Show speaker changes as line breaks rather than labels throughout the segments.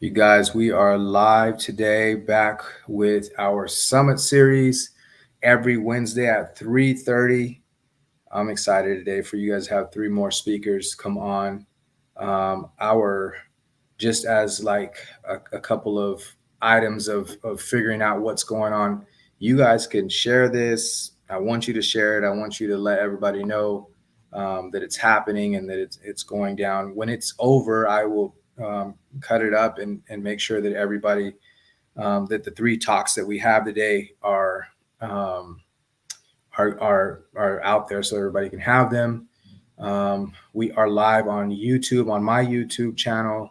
You guys, we are live today back with our summit series every Wednesday at 3:30. I'm excited today for you guys to have three more speakers come on. Our just as like a couple of items of figuring out what's going on. You guys can share this. I want you to share it. I want you to let everybody know that it's happening and that it's going down. When it's over, I will cut it up and make sure that everybody that the three talks that we have today um, are out there so everybody can have them. We are live on YouTube on my YouTube channel.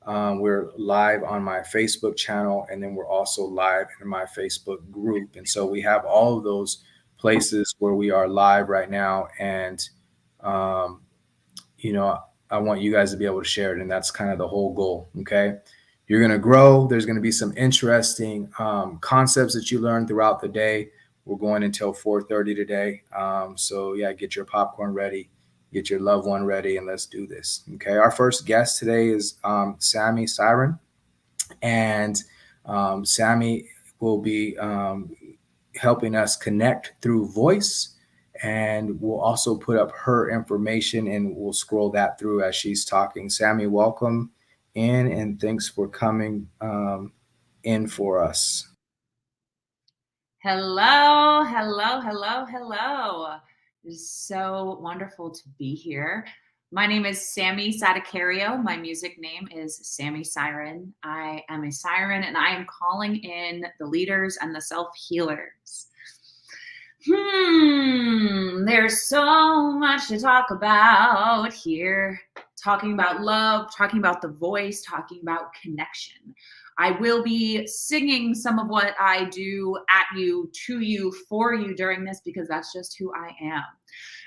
We're live on my Facebook channel, and then we're also live in my Facebook group. And so we have all of those places where we are live right now. And um, you know, I want you guys to be able to share it, and that's kind of the whole goal. Okay, you're going to grow. There's going to be some interesting concepts that you learn throughout the day. We're going until 4:30 today. So yeah, get your popcorn ready, get your loved one ready, and let's do this. Okay, our first guest today is Sammy Siren, and Sammy will be helping us connect through voice. And we'll also put up her information and we'll scroll that through as she's talking. Sammy, welcome in and thanks for coming in for us.
Hello, hello, hello, hello. It is so wonderful to be here. My name is Sammy Sadacario. My music name is Sammy Siren. I am a siren and I am calling in the leaders and the self-healers. There's so much to talk about here. Talking about love, talking about the voice, talking about connection. I will be singing some of what I do at you, to you, for you during this because that's just who I am.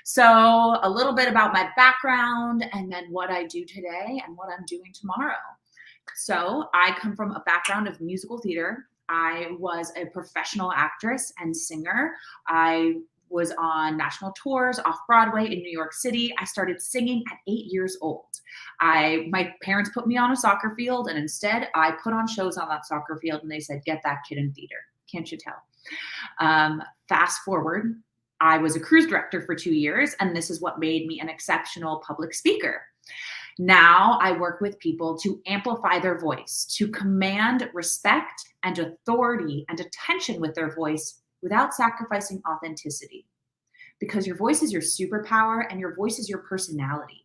So a little bit about my background and then what I do today and what I'm doing tomorrow. So I come from a background of musical theater. I was a professional actress and singer. I was on national tours off Broadway in New York City. I started singing at 8 years old. My parents put me on a soccer field, and instead I put on shows on that soccer field, and they said, "Get that kid in theater." Can't you tell? Fast forward, I was a cruise director for 2 years, and this is what made me an exceptional public speaker. Now I work with people to amplify their voice, to command respect and authority and attention with their voice without sacrificing authenticity. Because your voice is your superpower and your voice is your personality.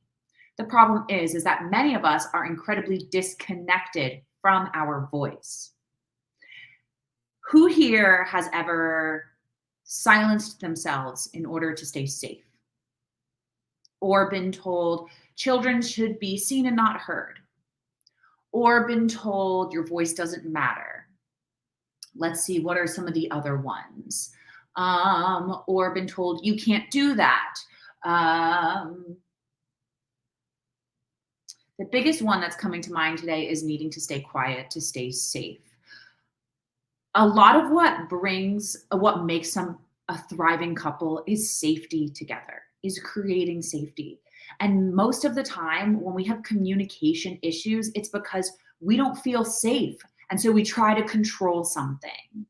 The problem is that many of us are incredibly disconnected from our voice. Who here has ever silenced themselves in order to stay safe? Or been told children should be seen and not heard? Or been told your voice doesn't matter? Let's see, what are some of the other ones? Or been told you can't do that. The biggest one that's coming to mind today is needing to stay quiet, to stay safe. A lot of what makes a thriving couple is safety together, is creating safety. And most of the time when we have communication issues, it's because we don't feel safe. And so we try to control something.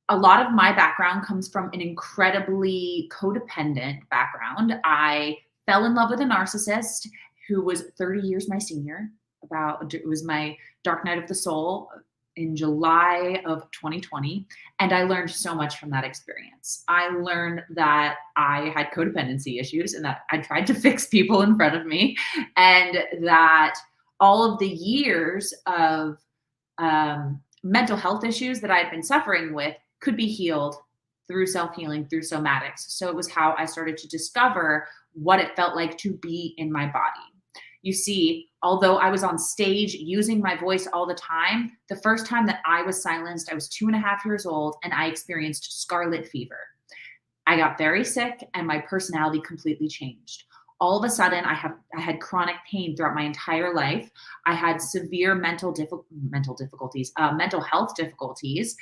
A lot of my background comes from an incredibly codependent background. I fell in love with a narcissist who was 30 years my senior. It was my dark night of the soul in July of 2020. And I learned so much from that experience. I learned that I had codependency issues and that I tried to fix people in front of me, and that all of the years of mental health issues that I had been suffering with could be healed through self-healing, through somatics. So it was how I started to discover what it felt like to be in my body. You see, although I was on stage using my voice all the time, the first time that I was silenced, I was 2.5 years old and I experienced scarlet fever. I got very sick and my personality completely changed. All of a sudden, I had chronic pain throughout my entire life. I had severe mental health difficulties.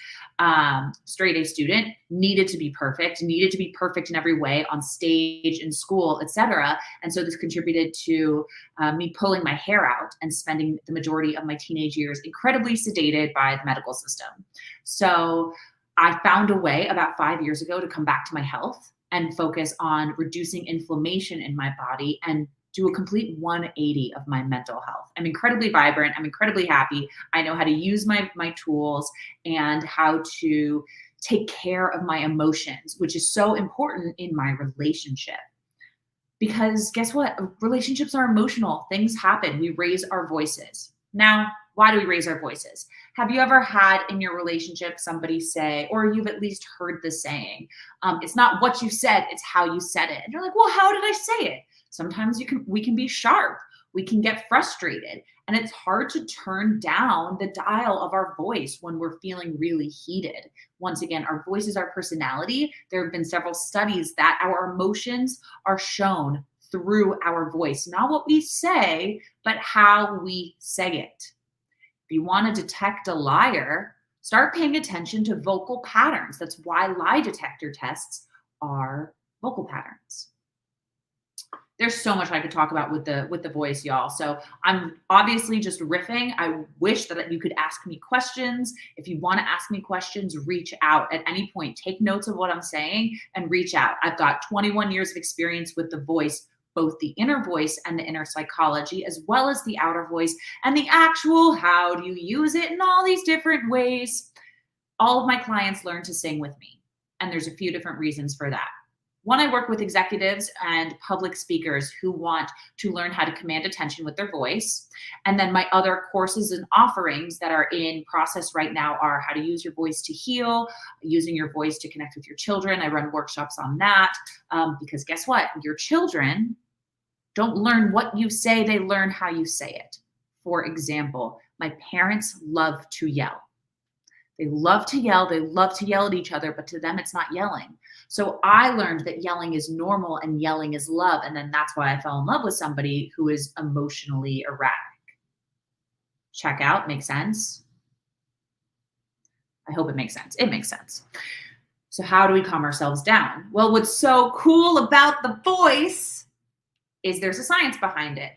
Straight A student, needed to be perfect in every way on stage, in school, etc. And so this contributed to me pulling my hair out and spending the majority of my teenage years incredibly sedated by the medical system. So I found a way about 5 years ago to come back to my health and focus on reducing inflammation in my body and do a complete 180 of my mental health. I'm incredibly vibrant. I'm incredibly happy. I know how to use my tools and how to take care of my emotions, which is so important in my relationship. Because guess what? Relationships are emotional. Things happen. We raise our voices. Now, why do we raise our voices? Have you ever had in your relationship somebody say, or you've at least heard the saying, it's not what you said, it's how you said it. And you're like, well, how did I say it? Sometimes we can be sharp. We can get frustrated. And it's hard to turn down the dial of our voice when we're feeling really heated. Once again, our voice is our personality. There have been several studies that our emotions are shown through our voice, not what we say, but how we say it. If you want to detect a liar, start paying attention to vocal patterns. That's why lie detector tests are vocal patterns. There's so much I could talk about with the voice, y'all. So I'm obviously just riffing. I wish that you could ask me questions. If you want to ask me questions, reach out at any point. Take notes of what I'm saying and reach out. I've got 21 years of experience with the voice, both the inner voice and the inner psychology, as well as the outer voice and the actual how do you use it in all these different ways. All of my clients learn to sing with me, and there's a few different reasons for that. One, I work with executives and public speakers who want to learn how to command attention with their voice. And then my other courses and offerings that are in process right now are how to use your voice to heal, using your voice to connect with your children. I run workshops on that because guess what? Your children don't learn what you say, they learn how you say it. For example, my parents love to yell. They love to yell. They love to yell at each other, but to them, it's not yelling. So I learned that yelling is normal and yelling is love. And then that's why I fell in love with somebody who is emotionally erratic. Check out, makes sense? I hope it makes sense. It makes sense. So how do we calm ourselves down? Well, what's so cool about the voice is there's a science behind it.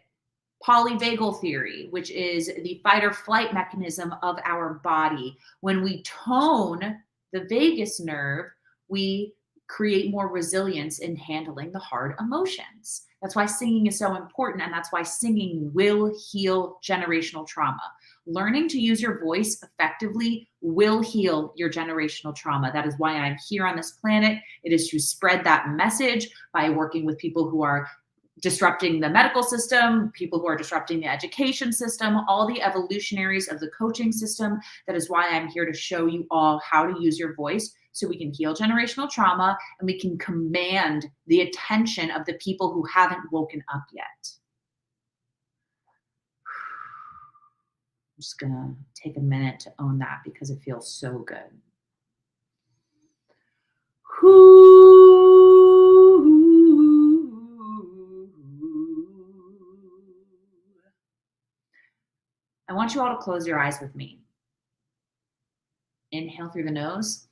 Polyvagal theory, which is the fight or flight mechanism of our body. When we tone the vagus nerve, we create more resilience in handling the hard emotions. That's why singing is so important, and that's why singing will heal generational trauma. Learning to use your voice effectively will heal your generational trauma. That is why I'm here on this planet. It is to spread that message by working with people who are disrupting the medical system, people who are disrupting the education system, all the evolutionaries of the coaching system. That is why I'm here to show you all how to use your voice so we can heal generational trauma and we can command the attention of the people who haven't woken up yet. I'm just gonna take a minute to own that because it feels so good. I want you all to close your eyes with me. Inhale through the nose.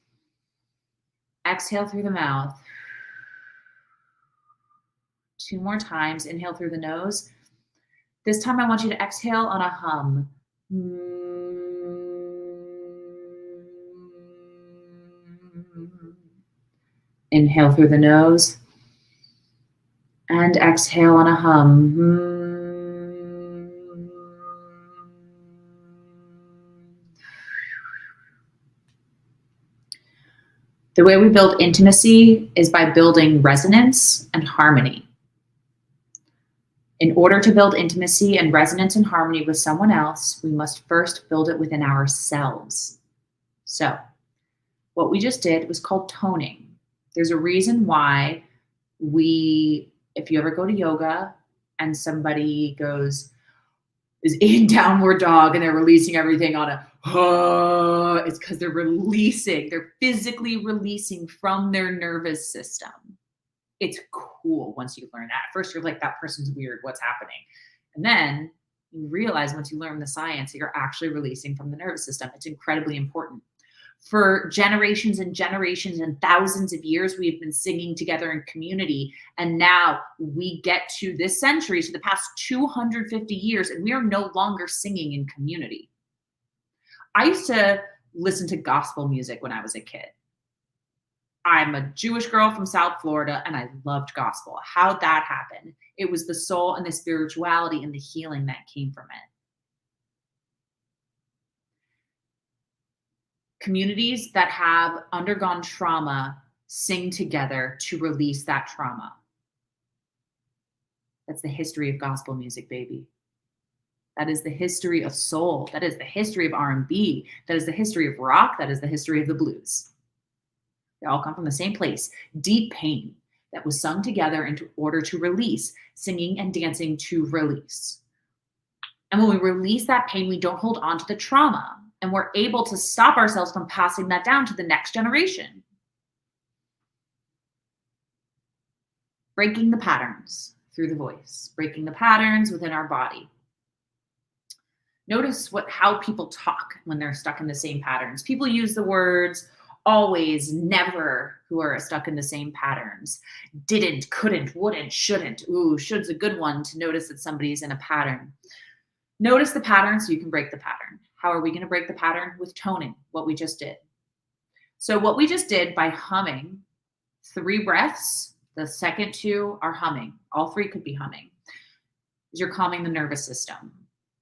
Exhale through the mouth. 2 more times. Inhale through the nose. This time I want you to exhale on a hum. Inhale through the nose. And exhale on a hum. The way we build intimacy is by building resonance and harmony. In order to build intimacy and resonance and harmony with someone else, we must first build it within ourselves. So, what we just did was called toning. There's a reason why if you ever go to yoga and somebody is in downward dog and they're releasing everything on it's because they're physically releasing from their nervous system. It's cool once you learn that. At first, you're like, that person's weird. What's happening? And then you realize once you learn the science that you're actually releasing from the nervous system. It's incredibly important. For generations and generations and thousands of years, we've been singing together in community. And now we get to this century, to the past 250 years, and we are no longer singing in community. I used to listen to gospel music when I was a kid. I'm a Jewish girl from South Florida, and I loved gospel. How'd that happen? It was the soul and the spirituality and the healing that came from it. Communities that have undergone trauma sing together to release that trauma. That's the history of gospel music, baby. That is the history of soul. That is the history of R&B. That is the history of rock. That is the history of the blues. They all come from the same place. Deep pain that was sung together in order to release, singing and dancing to release. And when we release that pain, we don't hold on to the trauma. And we're able to stop ourselves from passing that down to the next generation. Breaking the patterns through the voice, breaking the patterns within our body. Notice how people talk when they're stuck in the same patterns. People use the words always, never, who are stuck in the same patterns. Didn't, couldn't, wouldn't, shouldn't. Ooh, should's a good one to notice that somebody's in a pattern. Notice the pattern so you can break the pattern. How are we going to break the pattern? With toning, what we just did. So what we just did by humming 3 breaths, the second 2 are humming. All 3 could be humming. Is you're calming the nervous system.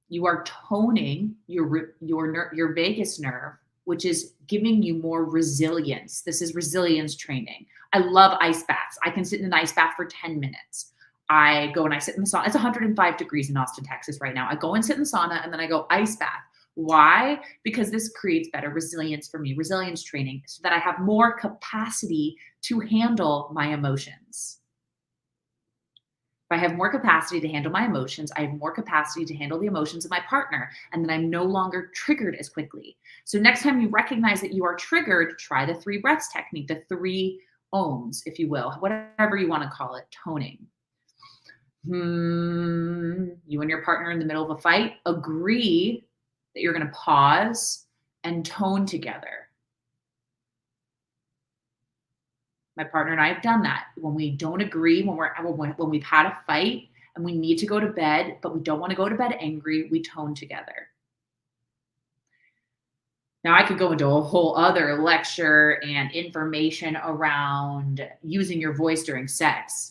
You are toning your vagus nerve, which is giving you more resilience. This is resilience training. I love ice baths. I can sit in an ice bath for 10 minutes. I go and I sit in the sauna. It's 105 degrees in Austin, Texas right now. I go and sit in the sauna and then I go ice bath. Why? Because this creates better resilience for me, resilience training, so that I have more capacity to handle my emotions. If I have more capacity to handle my emotions, I have more capacity to handle the emotions of my partner, and then I'm no longer triggered as quickly. So next time you recognize that you are triggered, try the 3 breaths technique, the 3 ohms, if you will, whatever you want to call it, toning. You and your partner in the middle of a fight, agree that you're going to pause and tone together. My partner and I have done that. When we don't agree, when we've had a fight and we need to go to bed, but we don't want to go to bed angry, we tone together. Now, I could go into a whole other lecture and information around using your voice during sex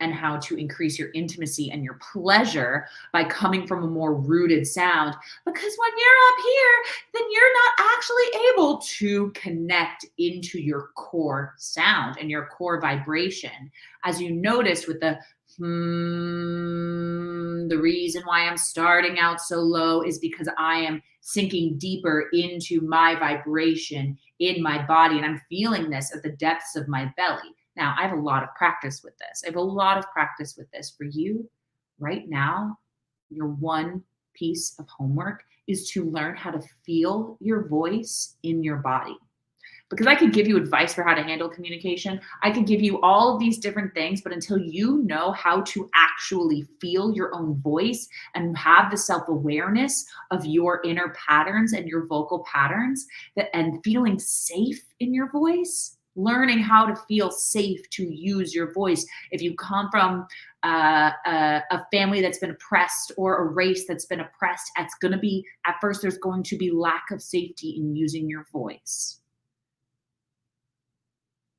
and how to increase your intimacy and your pleasure by coming from a more rooted sound. Because when you're up here, then you're not actually able to connect into your core sound and your core vibration. As you noticed with the the reason why I'm starting out so low is because I am sinking deeper into my vibration in my body, and I'm feeling this at the depths of my belly. Now, I have a lot of practice with this. I have a lot of practice with this. For you, right now, your one piece of homework is to learn how to feel your voice in your body. Because I could give you advice for how to handle communication. I could give you all of these different things, but until you know how to actually feel your own voice and have the self-awareness of your inner patterns and your vocal patterns, and feeling safe in your voice, learning how to feel safe to use your voice. If you come from a family that's been oppressed or a race that's been oppressed, it's going to be, at first, there's going to be lack of safety in using your voice.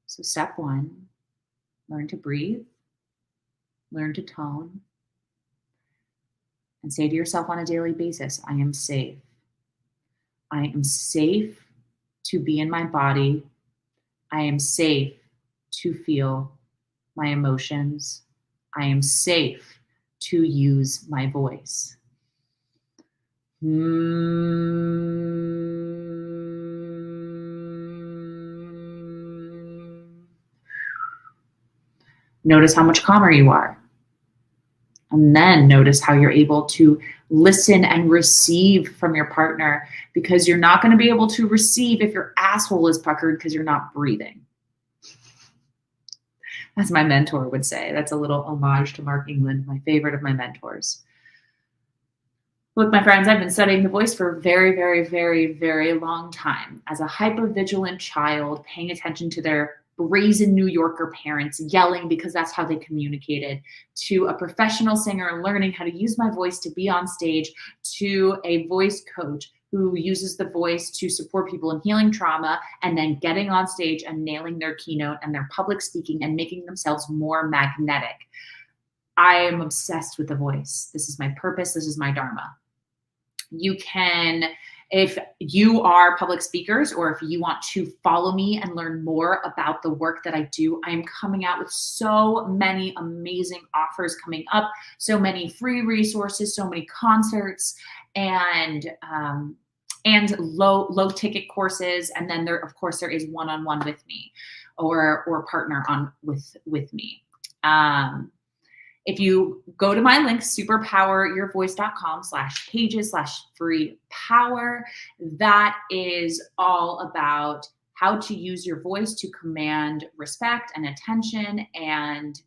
So step 1, learn to breathe, learn to tone, and say to yourself on a daily basis, I am safe. I am safe to be in my body. I am safe to feel my emotions. I am safe to use my voice. Notice how much calmer you are. And then notice how you're able to listen and receive from your partner, because you're not going to be able to receive if your asshole is puckered because you're not breathing. as my mentor would say. That's a little homage to Mark England, my favorite of my mentors. Look, my friends, I've been studying the voice for a very, very, very, very long time. As a hyper-vigilant child, paying attention to their brazen New Yorker parents yelling because that's how they communicated, to a professional singer learning how to use my voice to be on stage, to a voice coach who uses the voice to support people in healing trauma, and then getting on stage and nailing their keynote and their public speaking and making themselves more magnetic. I am obsessed with the voice. This is my purpose. This is my dharma. You can, if you are public speakers or if you want to follow me and learn more about the work that I do, I am coming out with so many amazing offers coming up, so many free resources, so many concerts, and low ticket courses. And then there, of course, there is one-on-one with me or partner on with me. If you go to my link, superpoweryourvoice.com/pages/free power, that is all about how to use your voice to command respect and attention, and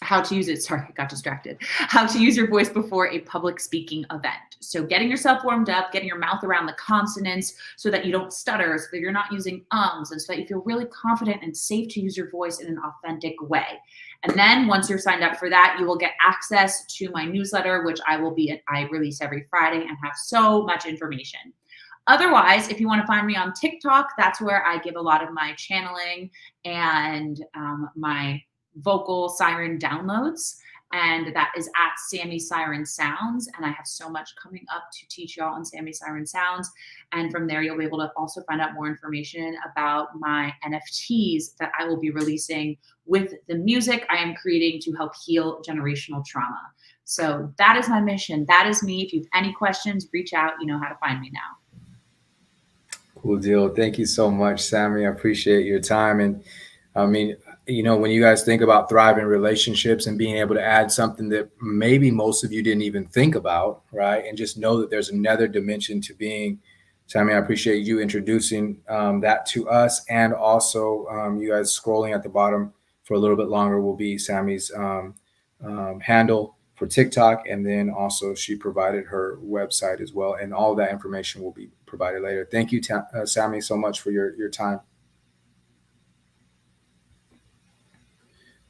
how to use it. Sorry, I got distracted. How to use your voice before a public speaking event. So getting yourself warmed up, getting your mouth around the consonants so that you don't stutter, so that you're not using ums, and so that you feel really confident and safe to use your voice in an authentic way. And then once you're signed up for that, you will get access to my newsletter, which I release every Friday and have so much information. Otherwise, if you want to find me on TikTok, that's where I give a lot of my channeling and my vocal siren downloads, and that is at Sammy Siren Sounds. And I have so much coming up to teach y'all on Sammy Siren Sounds. And from there, you'll be able to also find out more information about my NFTs that I will be releasing with the music I am creating to help heal generational trauma. So that is my mission. That is me. If you have any questions, reach out. You know how to find me now.
Cool deal. Thank you so much, Sammy. I appreciate your time. And I mean, you know, when you guys think about thriving relationships and being able to add something that maybe most of you didn't even think about, right? And just know that there's another dimension to being. Sammy, I appreciate you introducing that to us. And also you guys scrolling at the bottom for a little bit longer will be Sammy's handle for TikTok. And then also she provided her website as well. And all that information will be provided later. Thank you, Sammy, so much for your time.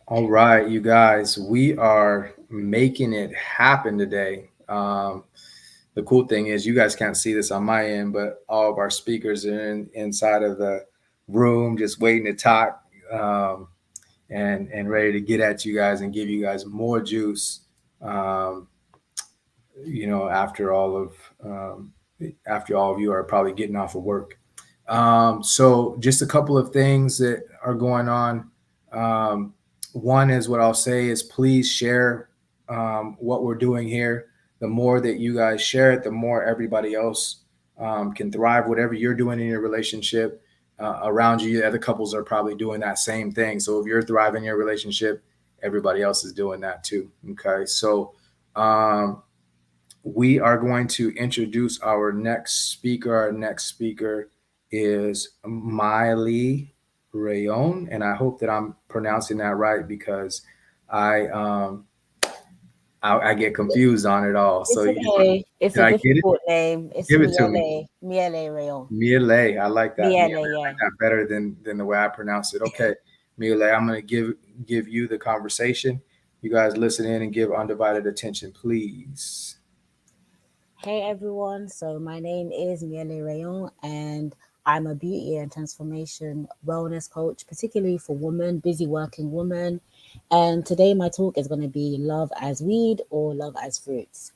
All right, you guys, we are making it happen today. The cool thing is you guys can't see this on my end, but all of our speakers are inside of the room just waiting to talk and ready to get at you guys and give you guys more juice, you know, after all of you are probably getting off of work. So just a couple of things that are going on. One is what I'll say is please share what we're doing here. The more that you guys share it, the more everybody else can thrive. Whatever you're doing in your relationship around you, the other couples are probably doing that same thing. So if you're thriving in your relationship, everybody else is doing that too. Okay. So we are going to introduce our next speaker. Our next speaker is Miley Rayon, and I hope that I'm pronouncing that right because I get confused on it all.
It's
so
okay. It's a difficult name. It's
Give it to me.
Miele Rayon.
Miele, I like that.
Miele,
Miele,
yeah.
I like that better than the way I pronounce it. Okay, Miele, I'm going to give you the conversation. You guys listen in and give undivided attention, please.
Hey everyone. So my name is Miele Rayon, and I'm a beauty and transformation wellness coach, particularly for women, busy working women. And today my talk is going to be love as weed or love as fruits.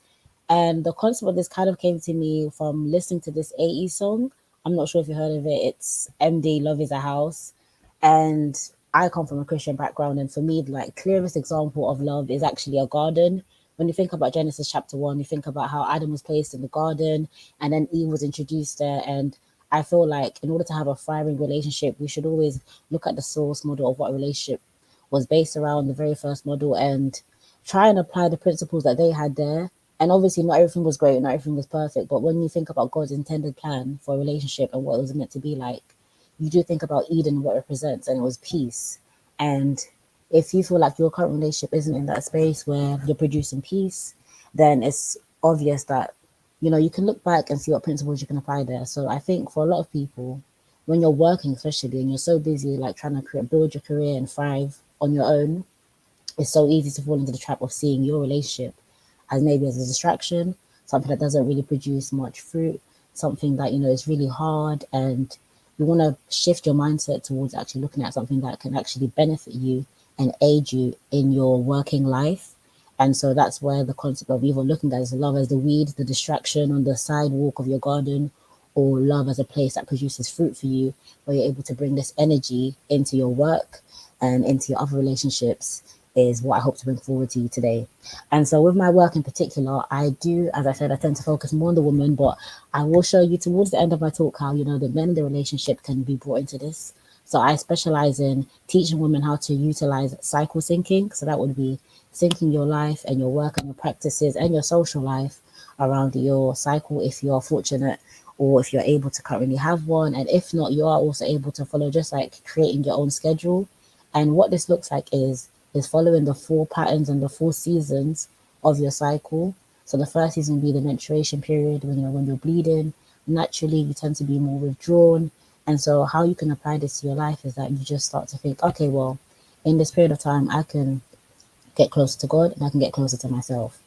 And the concept of this kind of came to me from listening to this AE song. I'm not sure if you heard of it. It's MD, Love is a House. And I come from a Christian background. And for me, like clearest example of love is actually a garden. When you think about Genesis chapter 1, you think about how Adam was placed in the garden and then Eve was introduced there. And I feel like in order to have a thriving relationship, we should always look at the source model of what a relationship was based around, the very first model, and try and apply the principles that they had there. And obviously not everything was great, not everything was perfect. But when you think about God's intended plan for a relationship and what it was meant to be like, you do think about Eden and what it represents, and it was peace. And if you feel like your current relationship isn't in that space where you're producing peace, then it's obvious that, you know, you can look back and see what principles you can apply there. So I think for a lot of people, when you're working, especially, and you're so busy, like trying to build your career and thrive on your own, it's so easy to fall into the trap of seeing your relationship as maybe as a distraction, something that doesn't really produce much fruit, something that, you know, is really hard. And you want to shift your mindset towards actually looking at something that can actually benefit you and aid you in your working life. And so that's where the concept of either looking at love as the weed, the distraction on the sidewalk of your garden, or love as a place that produces fruit for you, where you're able to bring this energy into your work and into your other relationships, is what I hope to bring forward to you today. And so with my work in particular, I do, as I said, I tend to focus more on the woman, but I will show you towards the end of my talk how, you know, the men in the relationship can be brought into this. So I specialize in teaching women how to utilize cycle syncing. So that would be syncing your life and your work and your practices and your social life around your cycle, if you're fortunate, or if you're able to currently have one. And if not, you are also able to follow, just like creating your own schedule. And what this looks like is following the 4 patterns and the 4 seasons of your cycle. So the first season will be the menstruation period, when, you know, when you're bleeding. Naturally, you tend to be more withdrawn. And so how you can apply this to your life is that you just start to think, okay, well, in this period of time, I can get closer to God and I can get closer to myself.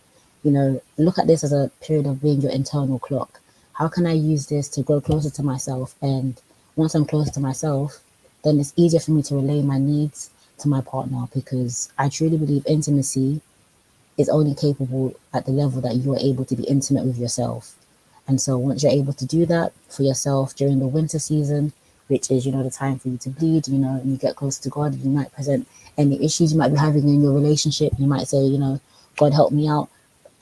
You know, look at this as a period of being your internal clock. How can I use this to grow closer to myself? And once I'm closer to myself, then it's easier for me to relay my needs to my partner, because I truly believe intimacy is only capable at the level that you are able to be intimate with yourself. And so once you're able to do that for yourself during the winter season, which is, you know, the time for you to bleed, you know, and you get close to God, you might present any issues you might be having in your relationship. You might say, you know, God help me out.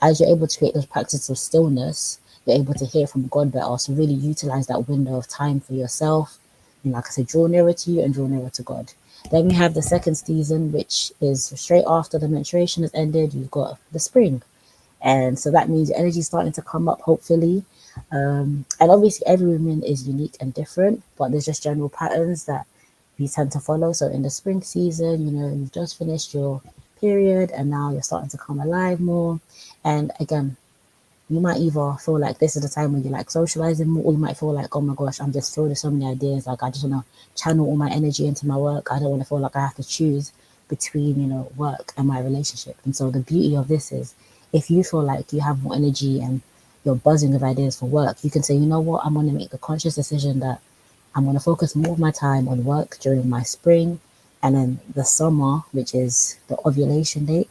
As you're able to create those practices of stillness, you're able to hear from God better. So really utilize that window of time for yourself. And like I said, draw nearer to you and draw nearer to God. Then we have the second season, which is straight after the menstruation has ended. You've got the spring. And so that means your energy is starting to come up, hopefully. And obviously, every woman is unique and different, but there's just general patterns that we tend to follow. So in the spring season, you know, you've just finished your period and now you're starting to come alive more. And again, you might either feel like this is the time when you're like socializing more, or you might feel like, oh my gosh, I'm just filled with so many ideas. Like, I just want to channel all my energy into my work. I don't want to feel like I have to choose between, you know, work and my relationship. And so the beauty of this is, if you feel like you have more energy and you're buzzing with ideas for work, you can say, you know what, I'm going to make the conscious decision that I'm going to focus more of my time on work during my spring. And then the summer, which is the ovulation date,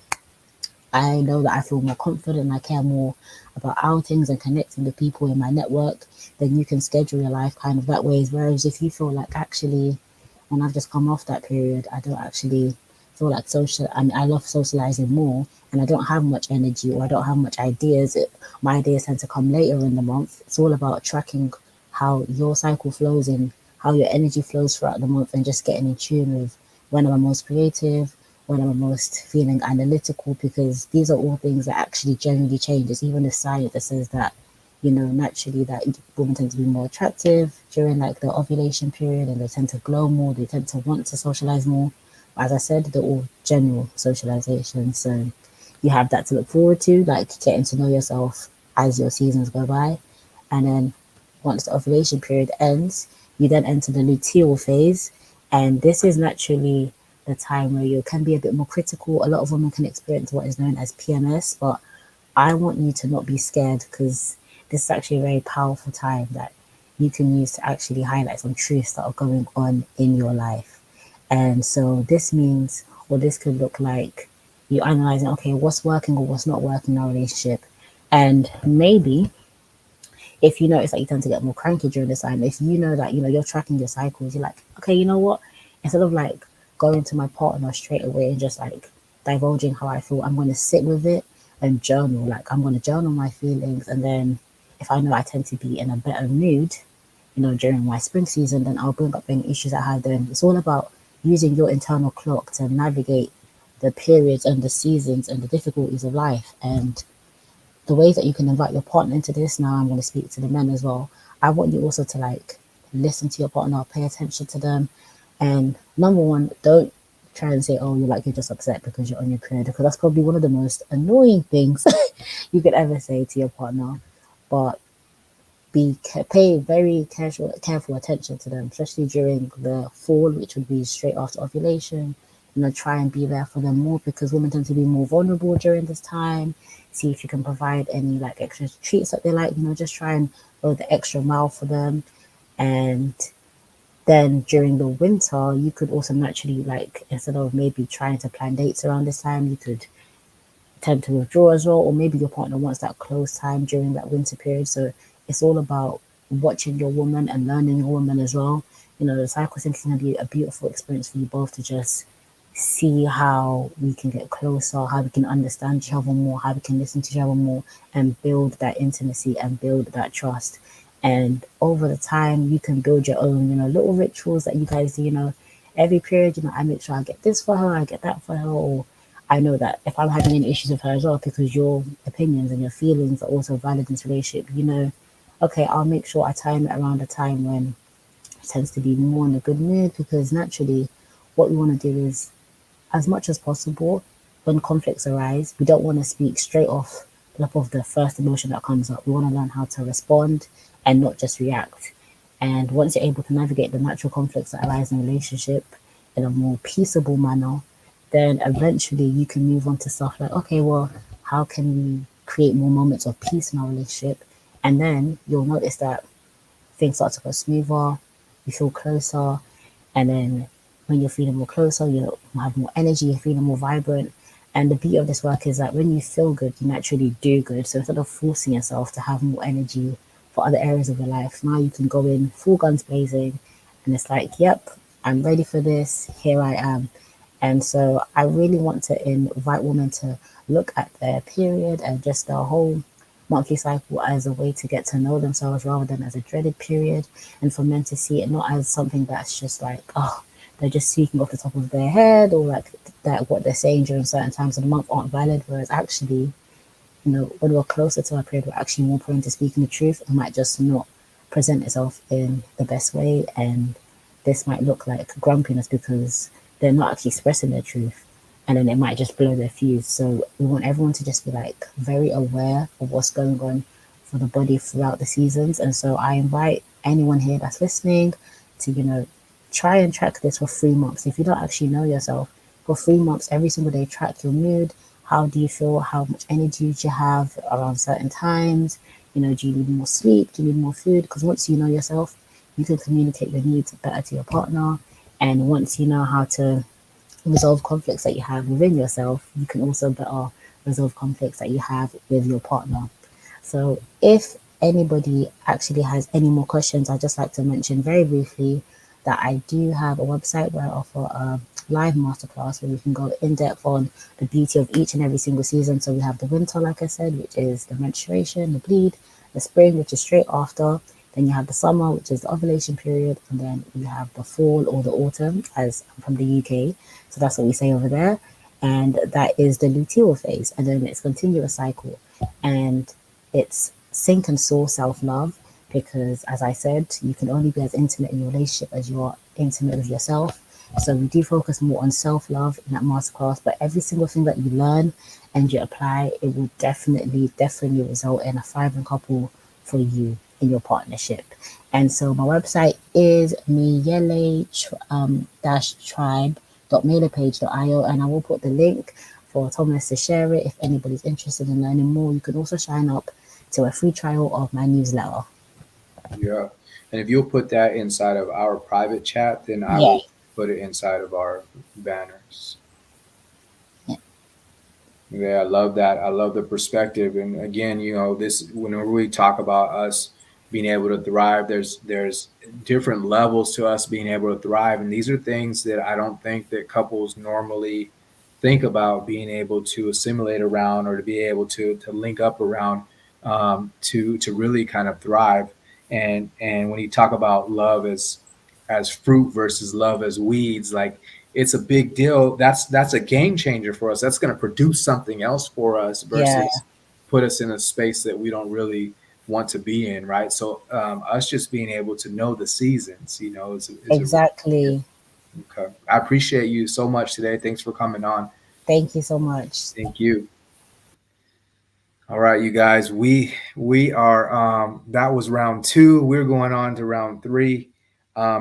I know that I feel more confident and I care more about outings and connecting with people in my network. Then you can schedule your life kind of that way. Whereas if you feel like, actually, when I've just come off that period, I don't actually feel like I love socializing more and I don't have much energy, or I don't have much ideas. My ideas tend to come later in the month. It's all about tracking how your cycle flows and how your energy flows throughout the month, and just getting in tune with when I'm most creative, when I'm most feeling analytical, because these are all things that actually generally change. It's even the science that says that, you know, naturally that women tend to be more attractive during like the ovulation period, and they tend to glow more, they tend to want to socialize more. As I said, they're all general socialization. So you have that to look forward to, like getting to know yourself as your seasons go by. And then once the ovulation period ends, you then enter the luteal phase. And this is naturally the time where you can be a bit more critical. A lot of women can experience what is known as PMS, but I want you to not be scared, because this is actually a very powerful time that you can use to actually highlight some truths that are going on in your life. And so this means, or this could look like, you analyzing, okay, what's working or what's not working in our relationship. And maybe if you notice that you tend to get more cranky during this time, if you know that, you know, you're tracking your cycles, you're like, okay, you know what? Instead of like going to my partner straight away and just like divulging how I feel, I'm going to sit with it and journal. Like, I'm going to journal my feelings. And then if I know I tend to be in a better mood, you know, during my spring season, then I'll bring up any issues I have then. It's all about using your internal clock to navigate the periods and the seasons and the difficulties of life. And the ways that you can invite your partner into this, now I'm going to speak to the men as well. I want you also to like listen to your partner, pay attention to them. And number one, don't try and say, oh, you're just upset because you're on your period, because that's probably one of the most annoying things you could ever say to your partner. But pay very careful attention to them, especially during the fall, which would be straight after ovulation. Try and be there for them more, because women tend to be more vulnerable during this time. See if you can provide any like extra treats that they like. Just try and go the extra mile for them. And then during the winter, you could also naturally, like, instead of maybe trying to plan dates around this time, you could tend to withdraw as well, or maybe your partner wants that close time during that winter period. So it's all about watching your woman and learning your woman as well. The cycle syncing can be a beautiful experience for you both to just see how we can get closer, how we can understand each other more, how we can listen to each other more, and build that intimacy and build that trust. And over the time, you can build your own, little rituals that you guys do. Every period, I make sure I get this for her, I get that for her, or I know that if I'm having any issues with her as well, because your opinions and your feelings are also valid in this relationship, okay, I'll make sure I time it around a time when it tends to be more in a good mood, because naturally, what we want to do is, as much as possible, when conflicts arise, we don't want to speak straight off the top of the first emotion that comes up. We want to learn how to respond and not just react. And once you're able to navigate the natural conflicts that arise in a relationship in a more peaceable manner, then eventually you can move on to stuff like, okay, well, how can we create more moments of peace in our relationship? And then you'll notice that things start to go smoother, you feel closer, and then when you're feeling more closer, you have more energy, you're feeling more vibrant. And the beauty of this work is that when you feel good, you naturally do good. So instead of forcing yourself to have more energy for other areas of your life, now you can go in full guns blazing, and it's like, yep, I'm ready for this, here I am. And so I really want to invite women to look at their period and just their whole monthly cycle as a way to get to know themselves rather than as a dreaded period, and for men to see it not as something that's just like, oh, they're just speaking off the top of their head, or like that what they're saying during certain times of the month aren't valid, whereas actually, when we're closer to our period, we're actually more prone to speaking the truth. It might just not present itself in the best way, and this might look like grumpiness because they're not actually expressing their truth, and then it might just blow their fuse. So we want everyone to just be like very aware of what's going on for the body throughout the seasons. And so I invite anyone here that's listening to, try and track this for 3 months. If you don't actually know yourself, for 3 months, every single day, track your mood. How do you feel? How much energy do you have around certain times? Do you need more sleep? Do you need more food? Because once you know yourself, you can communicate your needs better to your partner. And once you know how to resolve conflicts that you have within yourself, you can also better resolve conflicts that you have with your partner. So if anybody actually has any more questions, I'd just like to mention very briefly that I do have a website where I offer a live masterclass where we can go in depth on the beauty of each and every single season. So we have the winter, like I said, which is the menstruation, the bleed, the spring, which is straight after. Then you have the summer, which is the ovulation period, and then you have the fall or the autumn, as I'm from the UK. So that's what we say over there. And that is the luteal phase. And then it's continuous cycle. And it's sink and soul self-love, because as I said, you can only be as intimate in your relationship as you are intimate with yourself. So we do focus more on self-love in that masterclass, but every single thing that you learn and you apply, it will definitely result in a thriving couple for you in your partnership. And so my website is miyele-tribe.mailerpage.io, and I will put the link for Thomas to share it if anybody's interested in learning more. You can also sign up to a free trial of my newsletter.
Yeah. And if you'll put that inside of our private chat, then I will put it inside of our banners. Yeah, I love that. I love the perspective. And again, this, whenever we talk about us being able to thrive, there's different levels to us being able to thrive. And these are things that I don't think that couples normally think about being able to assimilate around, or to be able to link up around, to really kind of thrive. And when you talk about love as fruit versus love as weeds, like, it's a big deal. That's a game changer for us. That's going to produce something else for us versus put us in a space that we don't really want to be in, right? So us just being able to know the seasons, you know, is
Exactly.
okay. I appreciate you so much today. Thanks for coming on.
Thank you so much.
Thank you. All right, you guys, we are that was round 2. We're going on to round 3.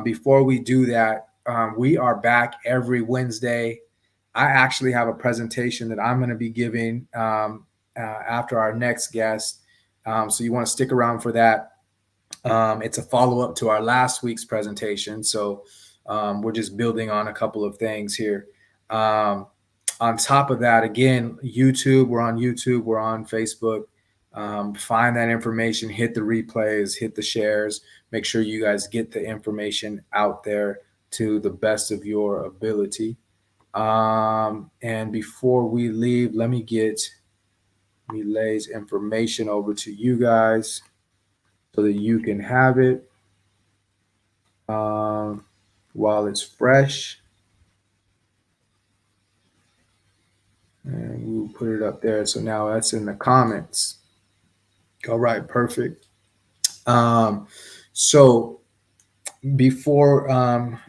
Before we do that, we are back every Wednesday. I actually have a presentation that I'm going to be giving after our next guest. So you want to stick around for that. It's a follow-up to our last week's presentation. So we're just building on a couple of things here. On top of that, again, YouTube, we're on YouTube, we're on Facebook. Find that information, hit the replays, hit the shares. Make sure you guys get the information out there to the best of your ability. And before we leave, let me get Relay's information over to you guys so that you can have it while it's fresh. And we'll put it up there. So now that's in the comments. All right, perfect. So before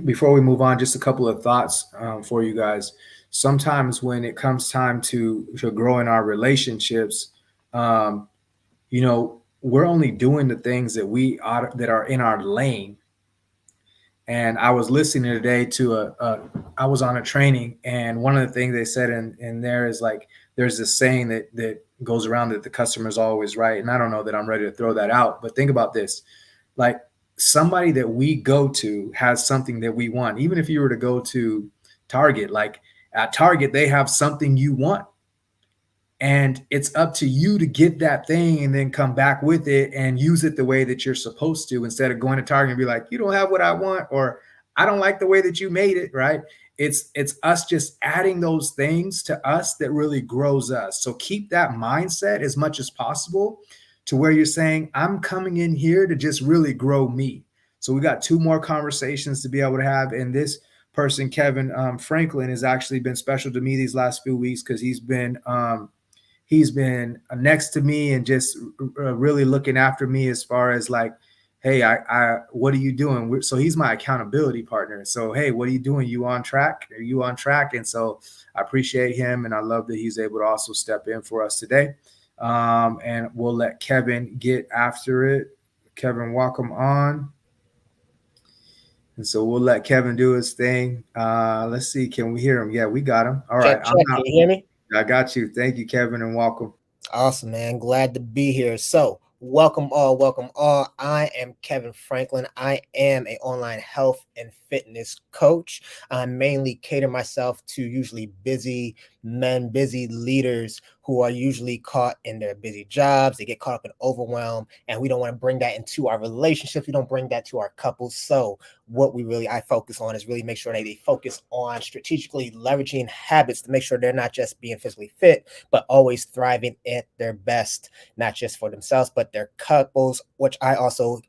we move on, just a couple of thoughts for you guys. Sometimes when it comes time to grow in our relationships, you know, we're only doing the things that that are in our lane. And I was listening today to I was on a training, and one of the things they said in there is like, there's this saying that goes around that the customer is always right. And I don't know that I'm ready to throw that out, but think about this. Like, somebody that we go to has something that we want. Even if you were to go to Target, like at Target, they have something you want. And it's up to you to get that thing and then come back with it and use it the way that you're supposed to, instead of going to Target and be like, you don't have what I want, or I don't like the way that you made it, right? It's us just adding those things to us that really grows us. So keep that mindset as much as possible, to where you're saying, I'm coming in here to just really grow me. So we got 2 more conversations to be able to have. And this person, Kevin Franklin, has actually been special to me these last few weeks, because he's been next to me and just really looking after me as far as like, hey, I what are you doing? So he's my accountability partner. So, hey, what are you doing? You on track? Are you on track? And so I appreciate him, and I love that he's able to also step in for us today. And we'll let Kevin get after it. Kevin, welcome on. And so we'll let Kevin do his thing. Let's see. Can we hear him? Yeah, we got him. All right.
Check. Can you hear me?
I got you. Thank you, Kevin, and welcome.
Awesome, man. Glad to be here. So welcome all. Welcome all. I am Kevin Franklin. I am an online health and fitness coach. I mainly cater myself to usually busy men, busy leaders who are usually caught in their busy jobs. They get caught up in overwhelm, and we don't want to bring that into our relationships. We don't bring that to our couples. So what I focus on is really make sure that they focus on strategically leveraging habits to make sure they're not just being physically fit, but always thriving at their best, not just for themselves, but their couples, which I also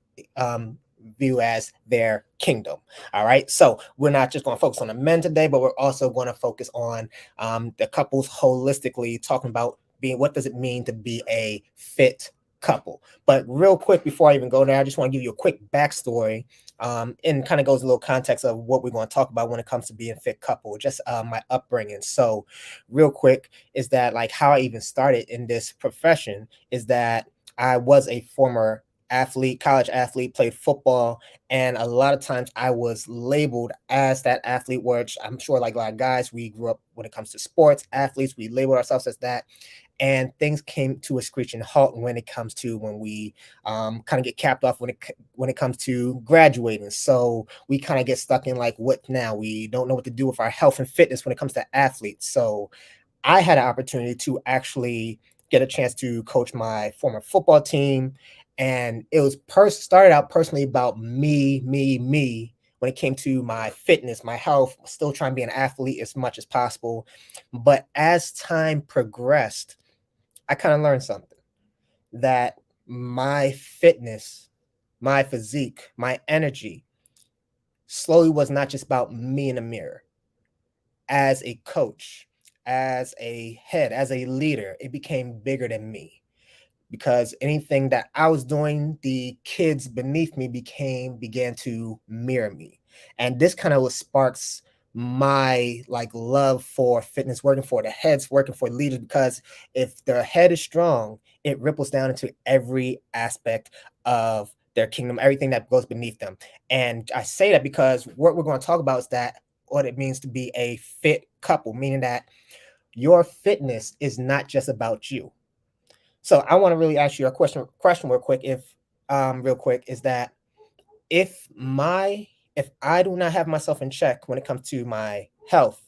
view as their kingdom. All right. So we're not just going to focus on the men today, but we're also going to focus on the couples holistically, talking about what does it mean to be a fit couple. But real quick, before I even go there, I just want to give you a quick backstory and kind of goes a little context of what we're going to talk about when it comes to being a fit couple, just my upbringing. So real quick is that, like, how I even started in this profession is that I was a former athlete, college athlete, played football, and a lot of times I was labeled as that athlete, which I'm sure like a lot of guys, we grew up when it comes to sports, athletes, we labeled ourselves as that. And things came to a screeching halt when it comes to when we kind of get capped off when it comes to graduating. So we kind of get stuck in like, what now? We don't know what to do with our health and fitness when it comes to athletes. So I had an opportunity to actually get a chance to coach my former football team. And it was started out personally about me when it came to my fitness, my health, still trying to be an athlete as much as possible. But as time progressed, I kind of learned something, that my fitness, my physique, my energy slowly was not just about me in the mirror. As a coach, as a head, as a leader, it became bigger than me. because anything that I was doing, the kids beneath me began to mirror me. And this kind of what sparks my like love for fitness, working for the heads, working for leaders, because if their head is strong, it ripples down into every aspect of their kingdom, everything that goes beneath them. And I say that because what we're going to talk about is that what it means to be a fit couple, meaning that your fitness is not just about you. So I want to really ask you a question real quick. If real quick, is that if I do not have myself in check when it comes to my health,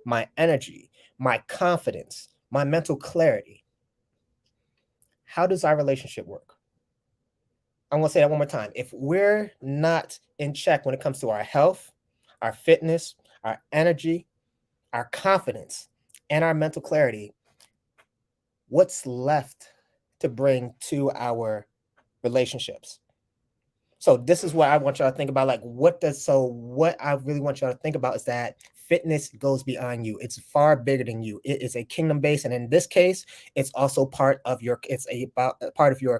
my energy, my confidence, my mental clarity, how does our relationship work? I'm going to say that one more time. If we're not in check when it comes to our health, our fitness, our energy, our confidence, and our mental clarity, what's left to bring to our relationships? So this is what I want y'all to think about. Like, what I really want y'all to think about is that fitness goes beyond you. It's far bigger than you. It is a kingdom base. And in this case, it's also part of your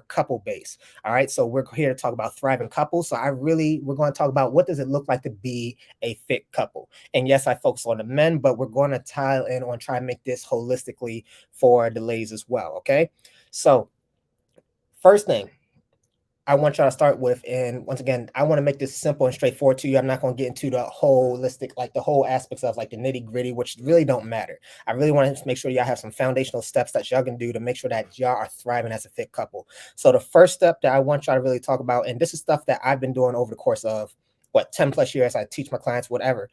couple base. All right. So we're here to talk about thriving couples. So we're going to talk about what does it look like to be a fit couple. And yes, I focus on the men, but we're going to tile in on try and make this holistically for the ladies as well. Okay. So first thing I want y'all to start with, and once again, I want to make this simple and straightforward to you. I'm not going to get into the holistic, like the whole aspects of like the nitty gritty, which really don't matter. I really want to make sure y'all have some foundational steps that y'all can do to make sure that y'all are thriving as a fit couple. So the first step that I want y'all to really talk about, and this is stuff that I've been doing over the course of 10 plus years, I teach my clients, whatever,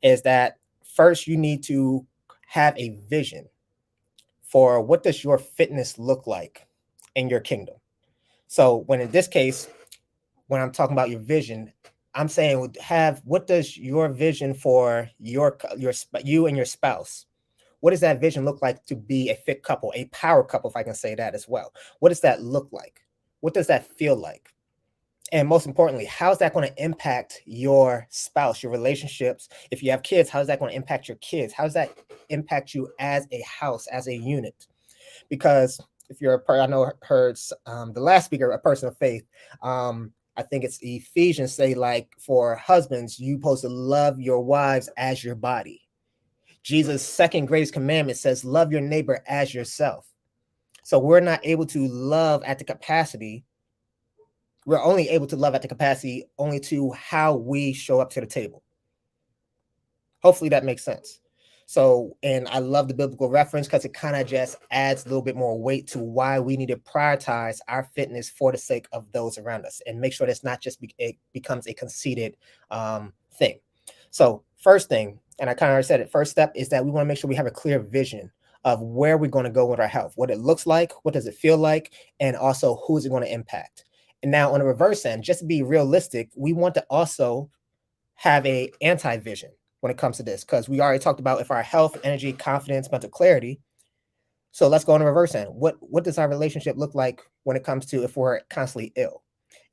is that first you need to have a vision for what does your fitness look like in your kingdom. So when in this case, when I'm talking about your vision, I'm saying what does your vision for you and your spouse, what does that vision look like to be a fit couple, a power couple, if I can say that as well? What does that look like? What does that feel like? And most importantly, how is that going to impact your spouse, your relationships? If you have kids, how is that going to impact your kids? How does that impact you as a house, as a unit? Because if you're I know heard the last speaker, a person of faith, I think it's Ephesians say like for husbands, you supposed to love your wives as your body. Jesus' second greatest commandment says, love your neighbor as yourself. So we're not able to love at the capacity. We're only able to love at the capacity only to how we show up to the table. Hopefully that makes sense. So, and I love the biblical reference because it kind of just adds a little bit more weight to why we need to prioritize our fitness for the sake of those around us and make sure that's not just it becomes a conceited thing. So first thing, and I kind of already said it, first step is that we want to make sure we have a clear vision of where we're going to go with our health, what it looks like, what does it feel like, and also who is it going to impact. And now on the reverse end, just to be realistic, we want to also have a anti-vision when it comes to this, because we already talked about if our health, energy, confidence, mental clarity. So let's go on the reverse end. What does our relationship look like when it comes to if we're constantly ill,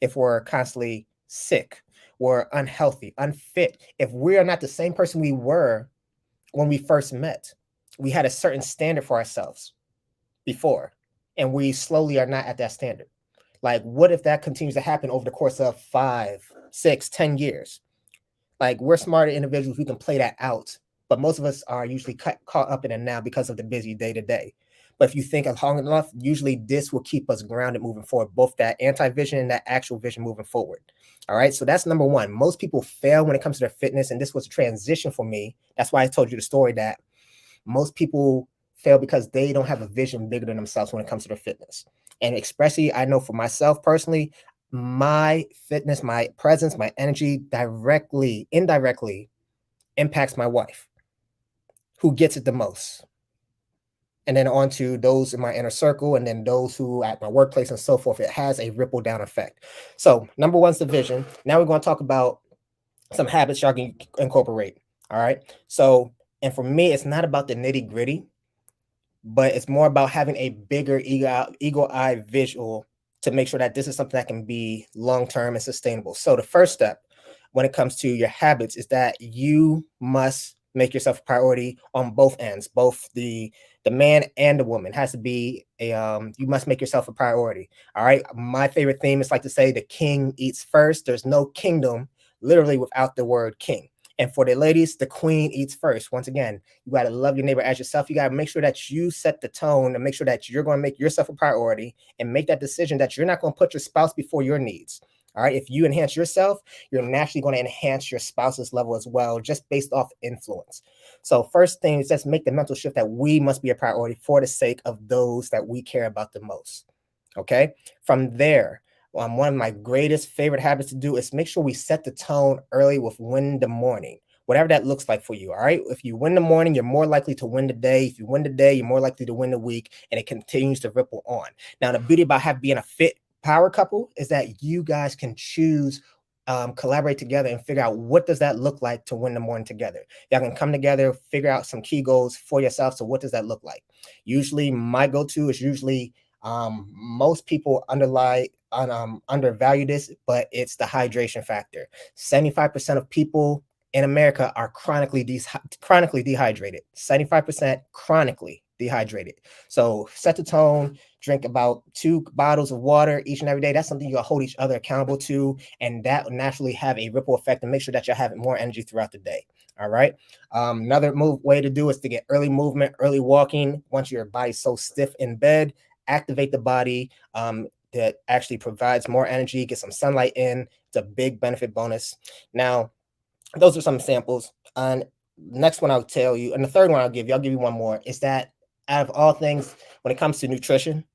if we're constantly sick, we're unhealthy, unfit, if we are not the same person we were when we first met? We had a certain standard for ourselves before, and we slowly are not at that standard. Like, what if that continues to happen over the course of 5, 6, 10 years? Like, we're smarter individuals, we can play that out, but most of us are usually caught up in it now because of the busy day to day. But if you think of long enough, usually this will keep us grounded moving forward, both that anti-vision and that actual vision moving forward. All right. So that's number one. Most people fail when it comes to their fitness. And this was a transition for me. That's why I told you the story that most people fail because they don't have a vision bigger than themselves when it comes to their fitness. And especially, I know for myself personally, my fitness, my presence, my energy indirectly impacts my wife, who gets it the most. And then on to those in my inner circle, and then those who at my workplace and so forth. It has a ripple down effect. So number one's the vision. Now we're going to talk about some habits y'all can incorporate. All right. So, and for me, it's not about the nitty gritty, but it's more about having a bigger eagle eye visual to make sure that this is something that can be long-term and sustainable. So the first step when it comes to your habits is that you must make yourself a priority on both ends, both the The man and the woman has to be you must make yourself a priority. All right. My favorite theme is like to say the king eats first. There's no kingdom literally without the word king. And for the ladies, the queen eats first. Once again, you got to love your neighbor as yourself. You got to make sure that you set the tone and make sure that you're going to make yourself a priority and make that decision that you're not going to put your spouse before your needs. All right. If you enhance yourself, you're naturally going to enhance your spouse's level as well, just based off influence. So first thing is just make the mental shift that we must be a priority for the sake of those that we care about the most. Okay. From there, one of my greatest favorite habits to do is make sure we set the tone early with win the morning, whatever that looks like for you. All right. If you win the morning, you're more likely to win the day. If you win the day, you're more likely to win the week, and it continues to ripple on. Now, the beauty about being a fit power couple is that you guys can choose, collaborate together and figure out what does that look like to win the morning together. Y'all can come together, figure out some key goals for yourself. So what does that look like? Usually my go-to is usually most people undervalue this, but it's the hydration factor. 75% of people in America are chronically dehydrated. 75% chronically dehydrated. So set the tone, drink about 2 bottles of water each and every day. That's something you'll hold each other accountable to, and that will naturally have a ripple effect and make sure that you're having more energy throughout the day. All right. Another way to do is to get early movement, early walking. Once your body's so stiff in bed, activate the body. That actually provides more energy, get some sunlight in. It's a big benefit bonus. Now, those are some samples. And next one I'll tell you, and the third one I'll give you one more, is that out of all things, when it comes to nutrition,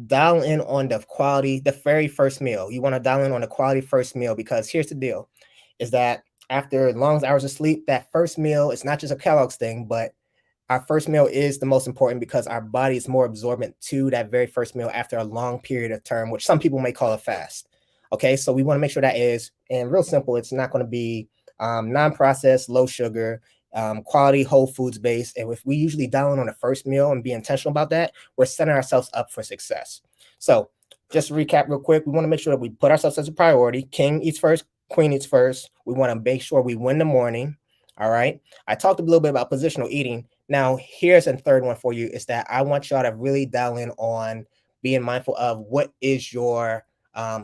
dial in on the quality, the very first meal. You want to dial in on the quality first meal, because here's the deal, is that after long hours of sleep, that first meal is not just a Kellogg's thing, but our first meal is the most important because our body is more absorbent to that very first meal after a long period of term, which some people may call a fast. Okay, so we want to make sure that is, and real simple, it's not going to be non-processed, low sugar, quality whole foods based. And if we usually dial in on the first meal and be intentional about that, we're setting ourselves up for success. So just to recap real quick, we want to make sure that we put ourselves as a priority. King eats first, queen eats first. We want to make sure we win the morning. All right. I talked a little bit about positional eating. Now, here's a third one for you, is that I want y'all to really dial in on being mindful of what is your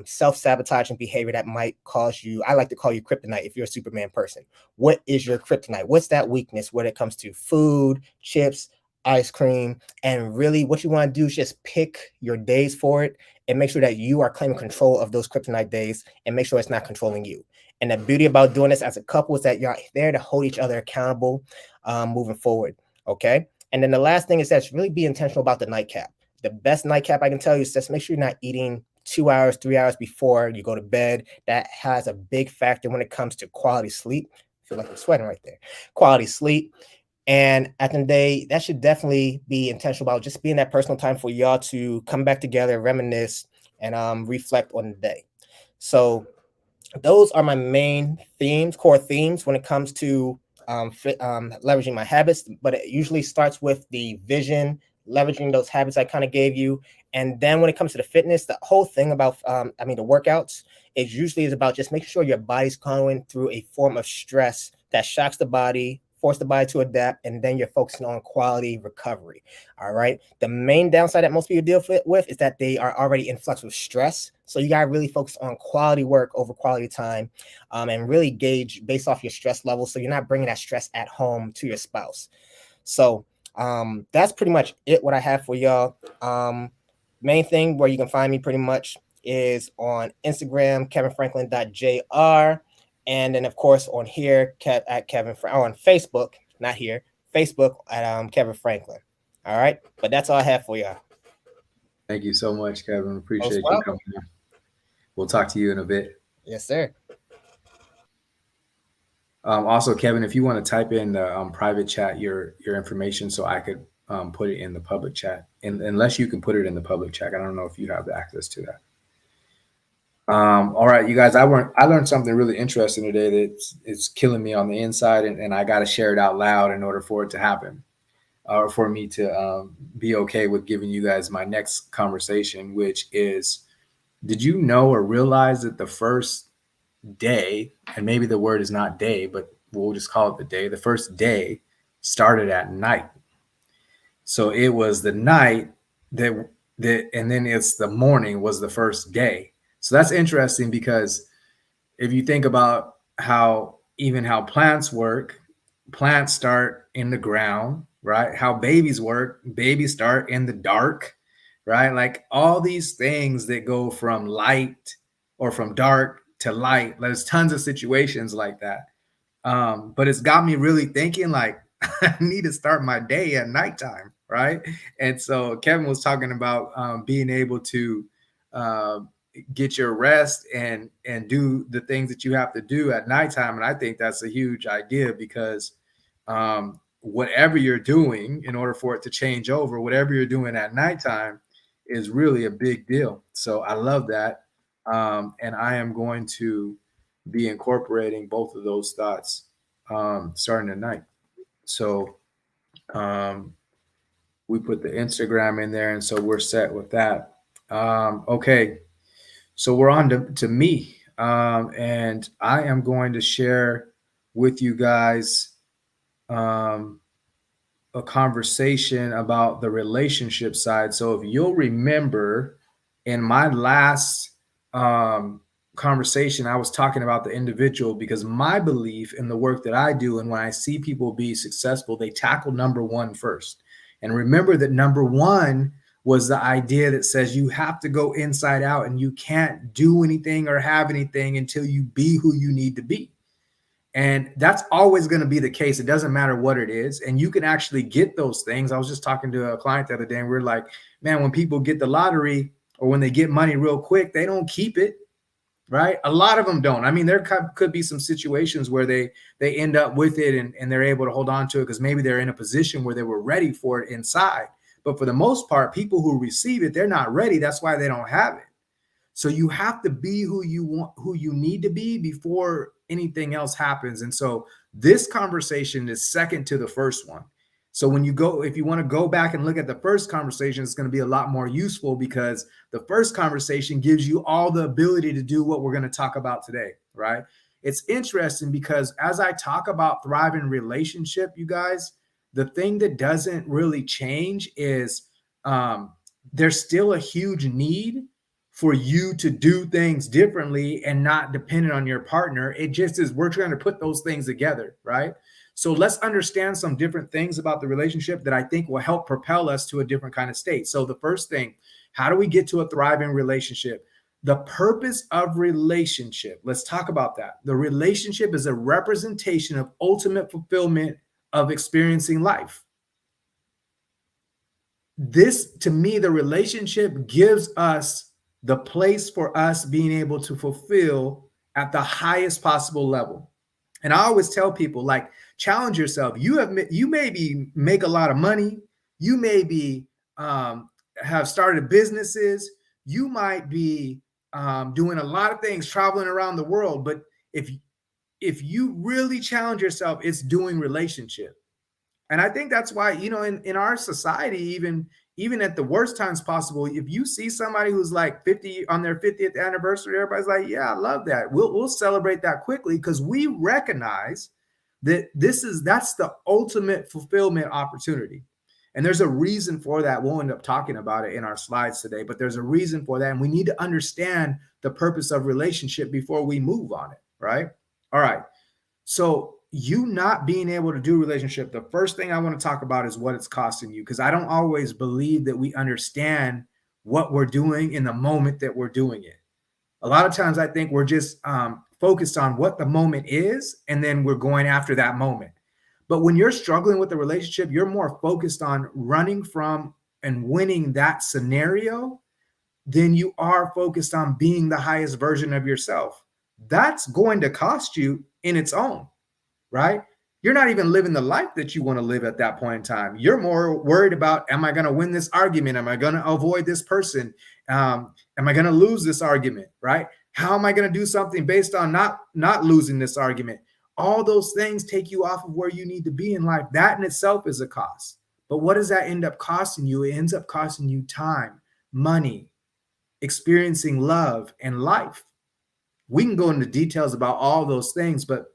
self-sabotaging behavior that might cause you, I like to call you kryptonite if you're a Superman person. What is your kryptonite? What's that weakness when it comes to food, chips, ice cream? And really what you want to do is just pick your days for it and make sure that you are claiming control of those kryptonite days and make sure it's not controlling you. And the beauty about doing this as a couple is that you're there to hold each other accountable moving forward. Okay. And then the last thing is that really be intentional about the nightcap. The best nightcap I can tell you is just make sure you're not eating 2 hours, 3 hours before you go to bed. That has a big factor when it comes to quality sleep. I feel like I'm sweating right there. Quality sleep. And at the end of the day, that should definitely be intentional about just being that personal time for y'all to come back together, reminisce, and reflect on the day. So those are my main themes, core themes when it comes to leveraging my habits, but it usually starts with the vision, leveraging those habits I kind of gave you. And then when it comes to the fitness, the whole thing about, the workouts, it usually is about just making sure your body's going through a form of stress that shocks the body, force the body to adapt, and then you're focusing on quality recovery. All right. The main downside that most people deal with is that they are already in flux with stress. So you got to really focus on quality work over quality time, and really gauge based off your stress level. So you're not bringing that stress at home to your spouse. So that's pretty much it, what I have for y'all. Main thing where you can find me pretty much is on Instagram, kevinfranklin.jr. And then, of course, on here at on Facebook, not here, Facebook at Kevin Franklin. All right. But that's all I have for y'all.
Thank you so much, Kevin. Appreciate you coming in. We'll talk to you in a bit.
Yes, sir.
Also, Kevin, if you want to type in the private chat your information so I could put it in the public chat, and unless you can put it in the public chat, I don't know if you have access to that. All right, you guys, I learned something really interesting today that it's killing me on the inside, and I got to share it out loud in order for it to happen, or for me to be okay with giving you guys my next conversation, which is, did you know or realize that the first day, and maybe the word is not day, but we'll just call it the day, the first day started at night. So it was the night and then it's the morning was the first day. So that's interesting because if you think about how plants work, plants start in the ground, right? How babies work, babies start in the dark, right? Like all these things that go from light or from dark to light. There's tons of situations like that. But it's got me really thinking like I need to start my day at nighttime, right? And so Kevin was talking about being able to uh, get your rest and do the things that you have to do at nighttime. And I think that's a huge idea because whatever you're doing, in order for it to change over, whatever you're doing at nighttime is really a big deal. So I love that. And I am going to be incorporating both of those thoughts starting tonight. So we put the Instagram in there, and so we're set with that. Okay, so we're on to me, and I am going to share with you guys a conversation about the relationship side. So if you'll remember, in my last conversation, I was talking about the individual because my belief in the work that I do, and when I see people be successful, they tackle number one first. And remember that number one was the idea that says you have to go inside out and you can't do anything or have anything until you be who you need to be. And that's always going to be the case. It doesn't matter what it is. And you can actually get those things. I was just talking to a client the other day, and we're like, man, when people get the lottery or when they get money real quick, they don't keep it, right? A lot of them don't. I mean, there could be some situations where they end up with it and they're able to hold on to it because maybe they're in a position where they were ready for it inside. But for the most part, people who receive it, they're not ready. That's why they don't have it. So you have to be who you want, who you need to be before anything else happens. And so this conversation is second to the first one. So when you go, if you want to go back and look at the first conversation, it's going to be a lot more useful because the first conversation gives you all the ability to do what we're going to talk about today, right? It's interesting because as I talk about thriving relationship, you guys, the thing that doesn't really change is there's still a huge need for you to do things differently and not dependent on your partner. It just is, we're trying to put those things together, right? So let's understand some different things about the relationship that I think will help propel us to a different kind of state. So the first thing, how do we get to a thriving relationship? The purpose of relationship, let's talk about that. The relationship is a representation of ultimate fulfillment of experiencing life. This, to me, the relationship gives us the place for us being able to fulfill at the highest possible level. And I always tell people, like, challenge yourself. You maybe make a lot of money. You maybe have started businesses. You might be doing a lot of things, traveling around the world. But if you really challenge yourself, it's doing relationship. And I think that's why, you know, in our society, even at the worst times possible, if you see somebody who's like 50 on their 50th anniversary, everybody's like, yeah, I love that. We'll celebrate that quickly because we recognize that that's the ultimate fulfillment opportunity. And there's a reason for that. We'll end up talking about it in our slides today, but there's a reason for that. And we need to understand the purpose of relationship before we move on it, right? All right. So you not being able to do relationship, the first thing I want to talk about is what it's costing you, because I don't always believe that we understand what we're doing in the moment that we're doing it. A lot of times I think we're just focused on what the moment is, and then we're going after that moment. But when you're struggling with the relationship, you're more focused on running from and winning that scenario than you are focused on being the highest version of yourself. That's going to cost you in its own. Right? You're not even living the life that you want to live at that point in time. You're more worried about, am I going to win this argument? Am I going to avoid this person? Am I going to lose this argument? Right? How am I going to do something based on not losing this argument? All those things take you off of where you need to be in life. That in itself is a cost. But what does that end up costing you? It ends up costing you time, money, experiencing love, and life. We can go into details about all those things, but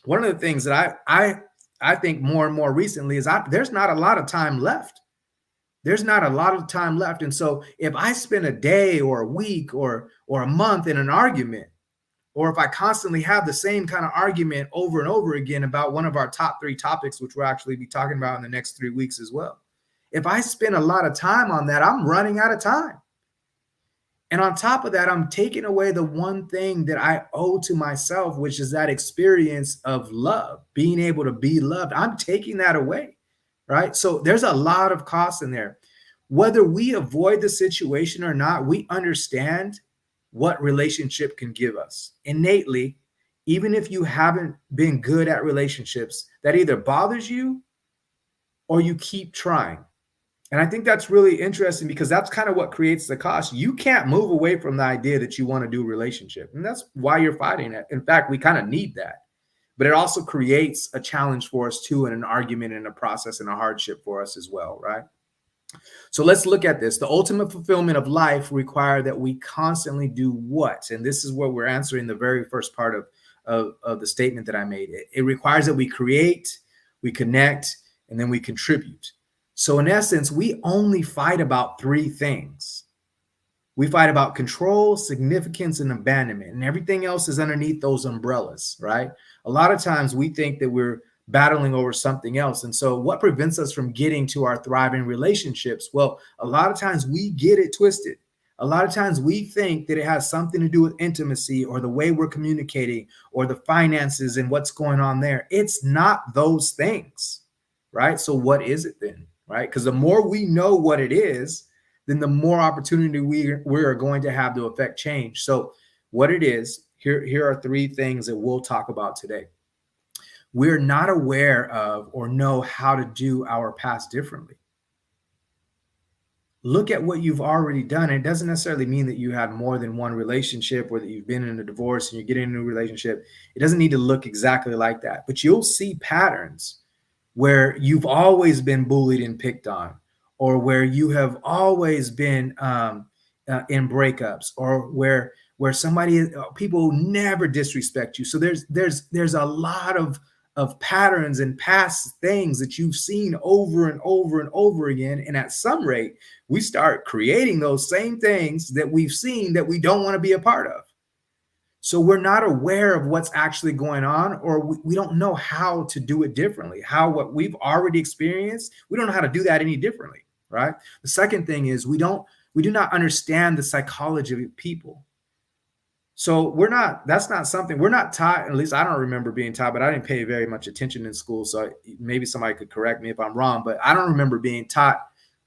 one of the things that I think more and more recently is there's not a lot of time left. There's not a lot of time left. And so if I spend a day or a week or a month in an argument, or if I constantly have the same kind of argument over and over again about one of our top 3 topics, which we'll actually be talking about in the next 3 weeks as well. If I spend a lot of time on that, I'm running out of time. And on top of that, I'm taking away the one thing that I owe to myself, which is that experience of love, being able to be loved. I'm taking that away, right? So there's a lot of cost in there. Whether we avoid the situation or not, we understand what relationship can give us innately. Even if you haven't been good at relationships, that either bothers you or you keep trying. And I think that's really interesting because that's kind of what creates the cost. You can't move away from the idea that you want to do relationship. And that's why you're fighting it. In fact, we kind of need that. But it also creates a challenge for us too, and an argument and a process and a hardship for us as well, right? So let's look at this. The ultimate fulfillment of life requires that we constantly do what? And this is what we're answering the very first part of the statement that I made. It requires that we create, we connect, and then we contribute. So in essence, we only fight about 3 things. We fight about control, significance, and abandonment, and everything else is underneath those umbrellas, right? A lot of times we think that we're battling over something else. And so what prevents us from getting to our thriving relationships? Well, a lot of times we get it twisted. A lot of times we think that it has something to do with intimacy or the way we're communicating or the finances and what's going on there. It's not those things, right? So what is it then? Right? Because the more we know what it is, then the more opportunity we are going to have to affect change. So what it is, here are 3 things that we'll talk about today. We're not aware of or know how to do our past differently. Look at what you've already done. It doesn't necessarily mean that you had more than one relationship or that you've been in a divorce and you're getting a new relationship. It doesn't need to look exactly like that, but you'll see patterns where you've always been bullied and picked on, or where you have always been in breakups, or where people never disrespect you. So there's a lot of patterns and past things that you've seen over and over and over again. And at some rate, we start creating those same things that we've seen that we don't want to be a part of. So we're not aware of what's actually going on, or we don't know how to do it differently. What we've already experienced, we don't know how to do that any differently, right? The second thing is we do not understand the psychology of people. So that's not something we're not taught. At least I don't remember being taught, but I didn't pay very much attention in school. So maybe somebody could correct me if I'm wrong, but I don't remember being taught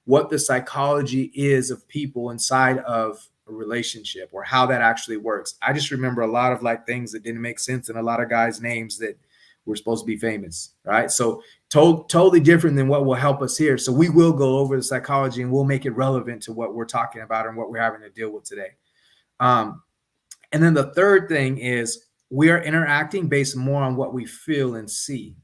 what the psychology is of people inside of a relationship or how that actually works. I just remember a lot of things that didn't make sense and a lot of guys' names that were supposed to be famous, right? So totally different than what will help us here. So we will go over the psychology and we'll make it relevant to what we're talking about and what we're having to deal with today. And then the third thing is we are interacting based more on what we feel and see,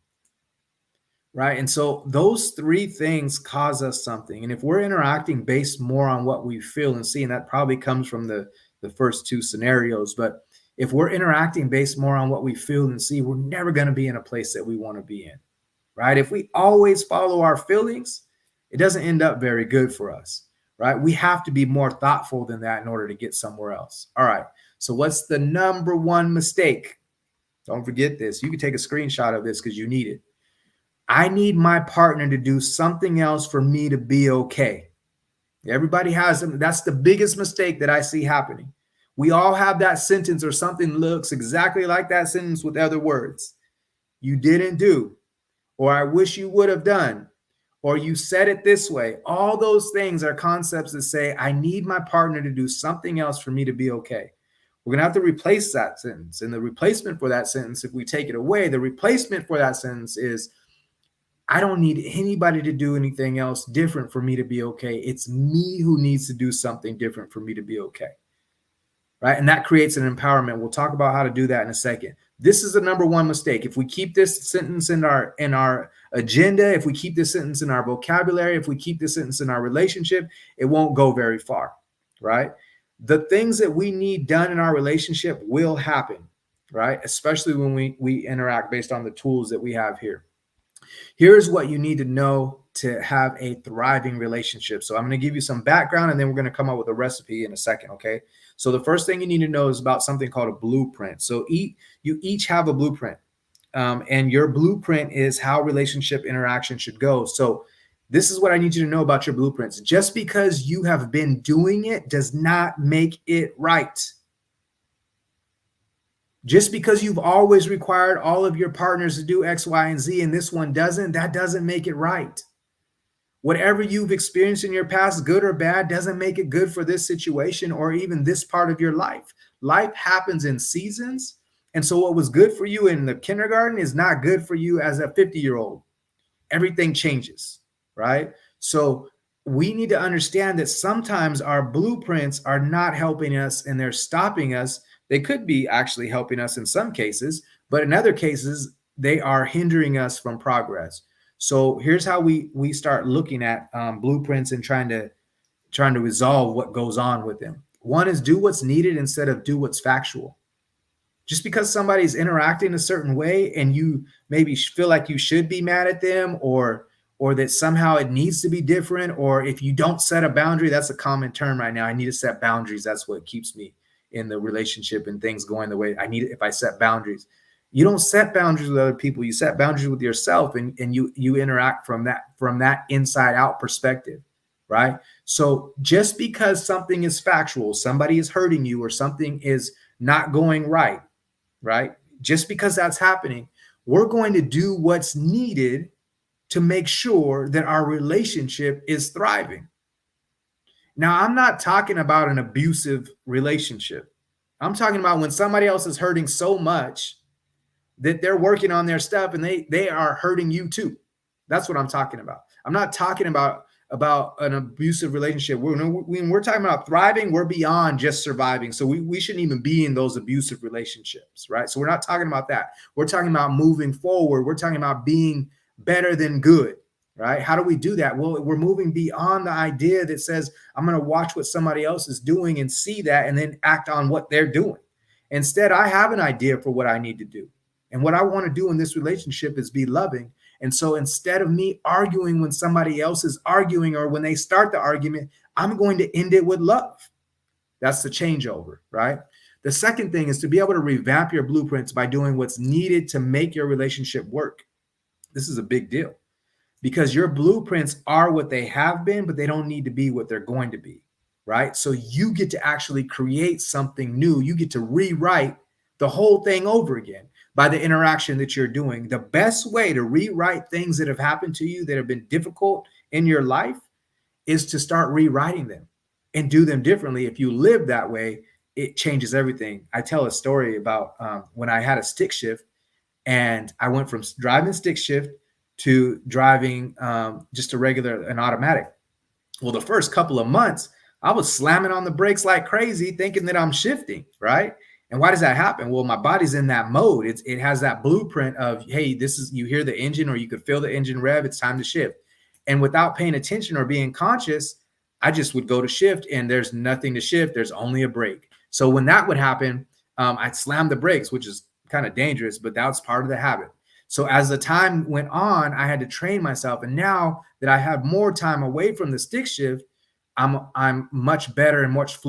right? And so those 3 things cause us something. And if we're interacting based more on what we feel and see, and that probably comes from the first 2 scenarios, but if we're interacting based more on what we feel and see, we're never going to be in a place that we want to be in, right? If we always follow our feelings, it doesn't end up very good for us, right? We have to be more thoughtful than that in order to get somewhere else. All right. So what's the number 1 mistake? Don't forget this. You can take a screenshot of this because you need it. I need my partner to do something else for me to be okay. Everybody has them. That's the biggest mistake that I see happening. We all have that sentence or something that looks exactly like that sentence with other words. You didn't do, or I wish you would have done, or you said it this way. All those things are concepts that say, I need my partner to do something else for me to be okay. We're going to have to replace that sentence. And the replacement for that sentence, if we take it away, the replacement for that sentence is, I don't need anybody to do anything else different for me to be okay. It's me who needs to do something different for me to be okay. Right? And that creates an empowerment. We'll talk about how to do that in a second. This is the number 1 mistake. If we keep this sentence in our agenda, if we keep this sentence in our vocabulary, if we keep this sentence in our relationship, it won't go very far, right? The things that we need done in our relationship will happen, right? Especially when we interact based on the tools that we have here. Here's what you need to know to have a thriving relationship. So I'm going to give you some background, and then we're going to come up with a recipe in a second. Okay. So the first thing you need to know is about something called a blueprint. So you each have a blueprint, and your blueprint is how relationship interaction should go. So this is what I need you to know about your blueprints. Just because you have been doing it does not make it right. Just because you've always required all of your partners to do X, Y, and Z, and this one doesn't, that doesn't make it right. Whatever you've experienced in your past, good or bad, doesn't make it good for this situation or even this part of your life. Life happens in seasons. And so what was good for you in the kindergarten is not good for you as a 50-year-old. Everything changes, right? So we need to understand that sometimes our blueprints are not helping us and they're stopping us. They could be actually helping us in some cases, but in other cases, they are hindering us from progress. So here's how we start looking at blueprints and trying to resolve what goes on with them. One is do what's needed instead of do what's factual. Just because somebody's interacting a certain way and you maybe feel like you should be mad at them or that somehow it needs to be different, or if you don't set a boundary, that's a common term right now. I need to set boundaries. That's what keeps me in the relationship and things going the way I need it. If I set boundaries, you don't set boundaries with other people. You set boundaries with yourself, and you interact from that inside out perspective, right? So just because something is factual, somebody is hurting you or something is not going right? Just because that's happening, we're going to do what's needed to make sure that our relationship is thriving. Now, I'm not talking about an abusive relationship. I'm talking about when somebody else is hurting so much that they're working on their stuff and they are hurting you too. That's what I'm talking about. I'm not talking about an abusive relationship. When we're talking about thriving, we're beyond just surviving. So we shouldn't even be in those abusive relationships, right? So we're not talking about that. We're talking about moving forward. We're talking about being better than good, right? How do we do that? Well, we're moving beyond the idea that says, I'm going to watch what somebody else is doing and see that and then act on what they're doing. Instead, I have an idea for what I need to do. And what I want to do in this relationship is be loving. And so instead of me arguing when somebody else is arguing or when they start the argument, I'm going to end it with love. That's the changeover, right? The second thing is to be able to revamp your blueprints by doing what's needed to make your relationship work. This is a big deal because your blueprints are what they have been, but they don't need to be what they're going to be, right? So you get to actually create something new. You get to rewrite the whole thing over again by the interaction that you're doing. The best way to rewrite things that have happened to you that have been difficult in your life is to start rewriting them and do them differently. If you live that way, it changes everything. I tell a story about when I had a stick shift and I went from driving stick shift to driving just an automatic. Well, the first couple of months, I was slamming on the brakes like crazy, thinking that I'm shifting, right? And why does that happen? Well, my body's in that mode. It has that blueprint of, hey, you hear the engine or you could feel the engine rev. It's time to shift. And without paying attention or being conscious, I just would go to shift and there's nothing to shift. There's only a brake. So when that would happen, I'd slam the brakes, which is kind of dangerous, but that's part of the habit. So as the time went on, I had to train myself. And now that I have more time away from the stick shift, I'm much better and much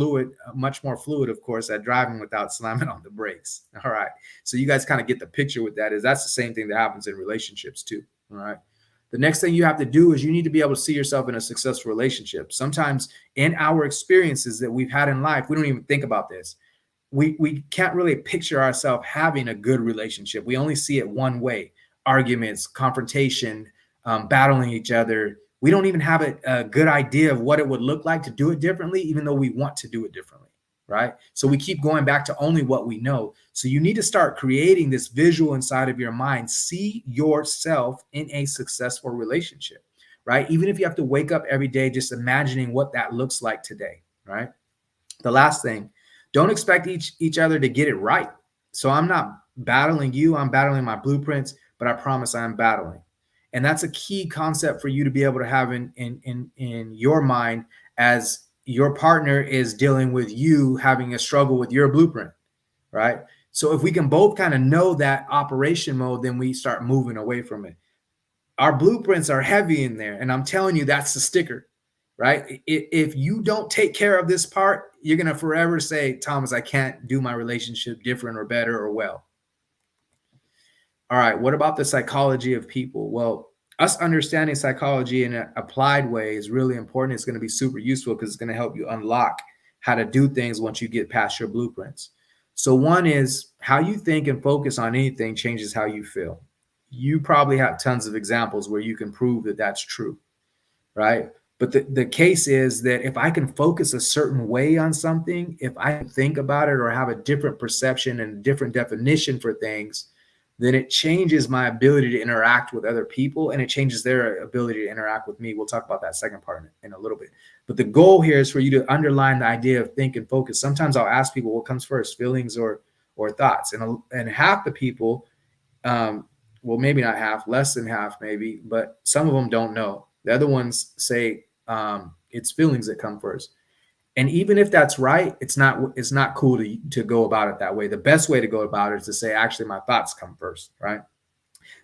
more fluid, of course, at driving without slamming on the brakes. All right. So you guys kind of get the picture with that. That's the same thing that happens in relationships too. All right. The next thing you have to do is you need to be able to see yourself in a successful relationship. Sometimes in our experiences that we've had in life, we don't even think about this. We can't really picture ourselves having a good relationship. We only see it one way: arguments, confrontation, battling each other. We don't even have a good idea of what it would look like to do it differently, even though we want to do it differently, right? So we keep going back to only what we know. So you need to start creating this visual inside of your mind. See yourself in a successful relationship, right? Even if you have to wake up every day just imagining what that looks like today, right? The last thing, don't expect each other to get it right. So I'm not battling you. I'm battling my blueprints, but I promise I'm battling. And that's a key concept for you to be able to have in your mind as your partner is dealing with you having a struggle with your blueprint, right? So if we can both kind of know that operation mode, then we start moving away from it. our blueprints are heavy in there. And I'm telling you, that's the sticker, right? If you don't take care of this part, you're going to forever say, Thomas, I can't do my relationship different or better or well. All right, what about the psychology of people? Well, us understanding psychology in an applied way is really important. It's going to be super useful because it's going to help you unlock how to do things once you get past your blueprints. So one is how you think and focus on anything changes how you feel. You probably have tons of examples where you can prove that that's true, right? But the case is that if I can focus a certain way on something, if I think about it or have a different perception and a different definition for things, then it changes my ability to interact with other people, and it changes their ability to interact with me. We'll talk about that second part in a little bit. But the goal here is for you to underline the idea of think and focus. Sometimes I'll ask people what comes first, feelings or thoughts. And half the people, well, maybe not half, less than half maybe, but some of them don't know. The other ones say it's feelings that come first. And even if that's right, it's not cool to go about it that way. The best way to go about it is to say, actually, my thoughts come first, right?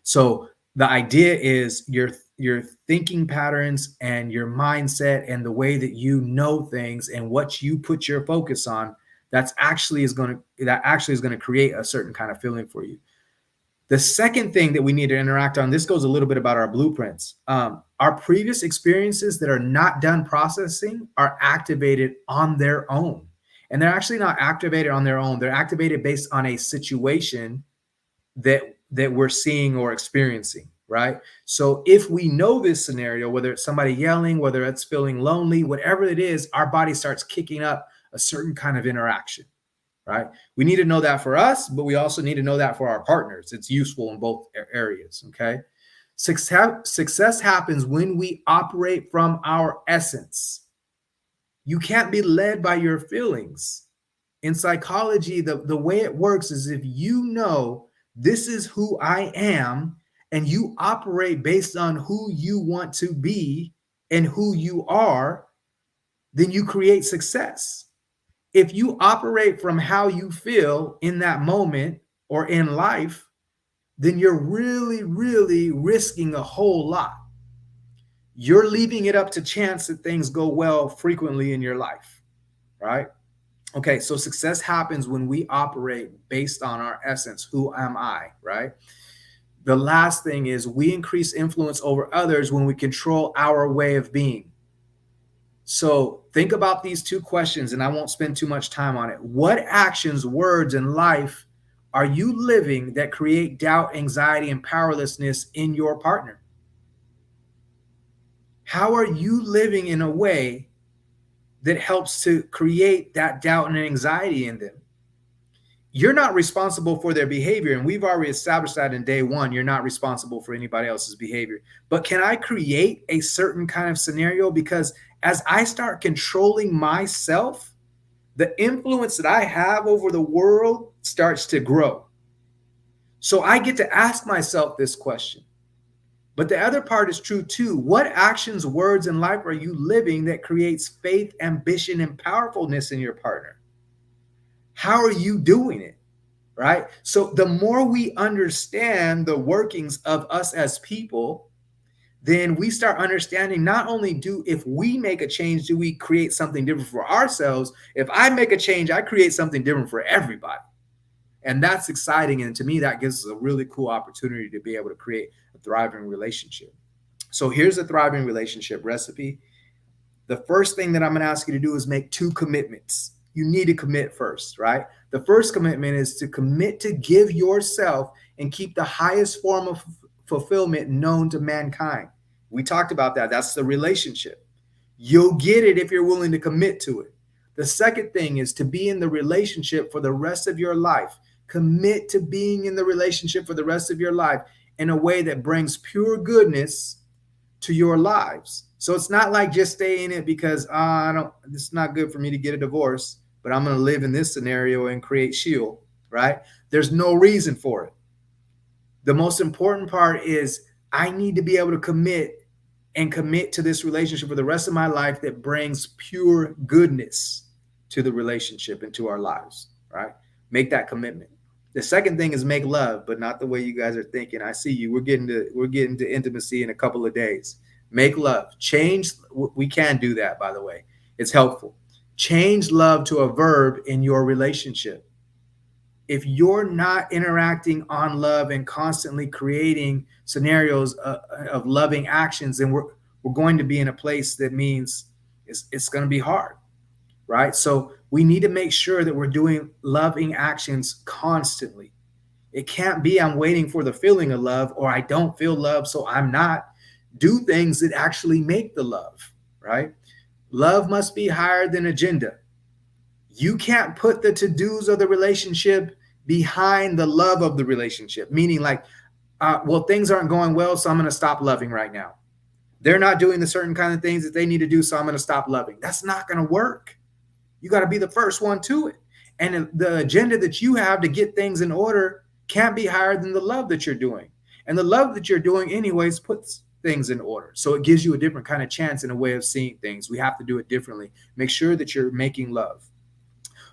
So the idea is your thinking patterns and your mindset and the way that you know things and what you put your focus on, that actually is going to create a certain kind of feeling for you. The second thing that we need to interact on, this goes a little bit about our blueprints. Our previous experiences that are not done processing are activated on their own. And they're actually not activated on their own. They're activated based on a situation that we're seeing or experiencing, right? So if we know this scenario, whether it's somebody yelling, whether it's feeling lonely, whatever it is, our body starts kicking up a certain kind of interaction. Right? We need to know that for us, but we also need to know that for our partners. It's useful in both areas. Okay. Success happens when we operate from our essence. You can't be led by your feelings. In psychology, the way it works is if you know this is who I am and you operate based on who you want to be and who you are, then you create success. If you operate from how you feel in that moment or in life, then you're really, really risking a whole lot. You're leaving it up to chance that things go well frequently in your life, right? Okay, so success happens when we operate based on our essence. Who am I, right? The last thing is we increase influence over others when we control our way of being. So think about these two questions, and I won't spend too much time on it. What actions, words, and life are you living that create doubt, anxiety, and powerlessness in your partner? How are you living in a way that helps to create that doubt and anxiety in them? You're not responsible for their behavior, and we've already established that in day one. You're not responsible for anybody else's behavior. But can I create a certain kind of scenario? Because as I start controlling myself, the influence that I have over the world starts to grow. So I get to ask myself this question. But the other part is true too. What actions, words, and life are you living that creates faith, ambition, and powerfulness in your partner? How are you doing it? Right? So the more we understand the workings of us as people, then we start understanding not only if we make a change, do we create something different for ourselves? If I make a change, I create something different for everybody. And that's exciting. And to me, that gives us a really cool opportunity to be able to create a thriving relationship. So here's a thriving relationship recipe. The first thing that I'm going to ask you to do is make 2 commitments. You need to commit first, right? The first commitment is to commit to give yourself and keep the highest form of fulfillment known to mankind. We talked about that. That's the relationship. You'll get it if you're willing to commit to it. The second thing is to be in the relationship for the rest of your life. Commit to being in the relationship for the rest of your life in a way that brings pure goodness to your lives. So it's not like just stay in it because it's not good for me to get a divorce, but I'm going to live in this scenario and create shield, right? There's no reason for it. The most important part is I need to be able to commit to this relationship for the rest of my life that brings pure goodness to the relationship and to our lives, right? Make that commitment. The second thing is make love, but not the way you guys are thinking. I see you. We're getting to intimacy in a couple of days. Make love. Change. We can do that, by the way. It's helpful. Change love to a verb in your relationship. If you're not interacting on love and constantly creating scenarios of loving actions, then we're going to be in a place that means it's going to be hard, right? So we need to make sure that we're doing loving actions constantly. It can't be I'm waiting for the feeling of love, or I don't feel love, so I'm not. Do things that actually make the love, right? Love must be higher than agenda. You can't put the to-dos of the relationship behind the love of the relationship, meaning like, well, things aren't going well, so I'm going to stop loving right now. They're not doing the certain kind of things that they need to do, so I'm going to stop loving. That's not going to work. You got to be the first one to it. And the agenda that you have to get things in order can't be higher than the love that you're doing. And the love that you're doing anyways puts things in order. So it gives you a different kind of chance and a way of seeing things. We have to do it differently. Make sure that you're making love.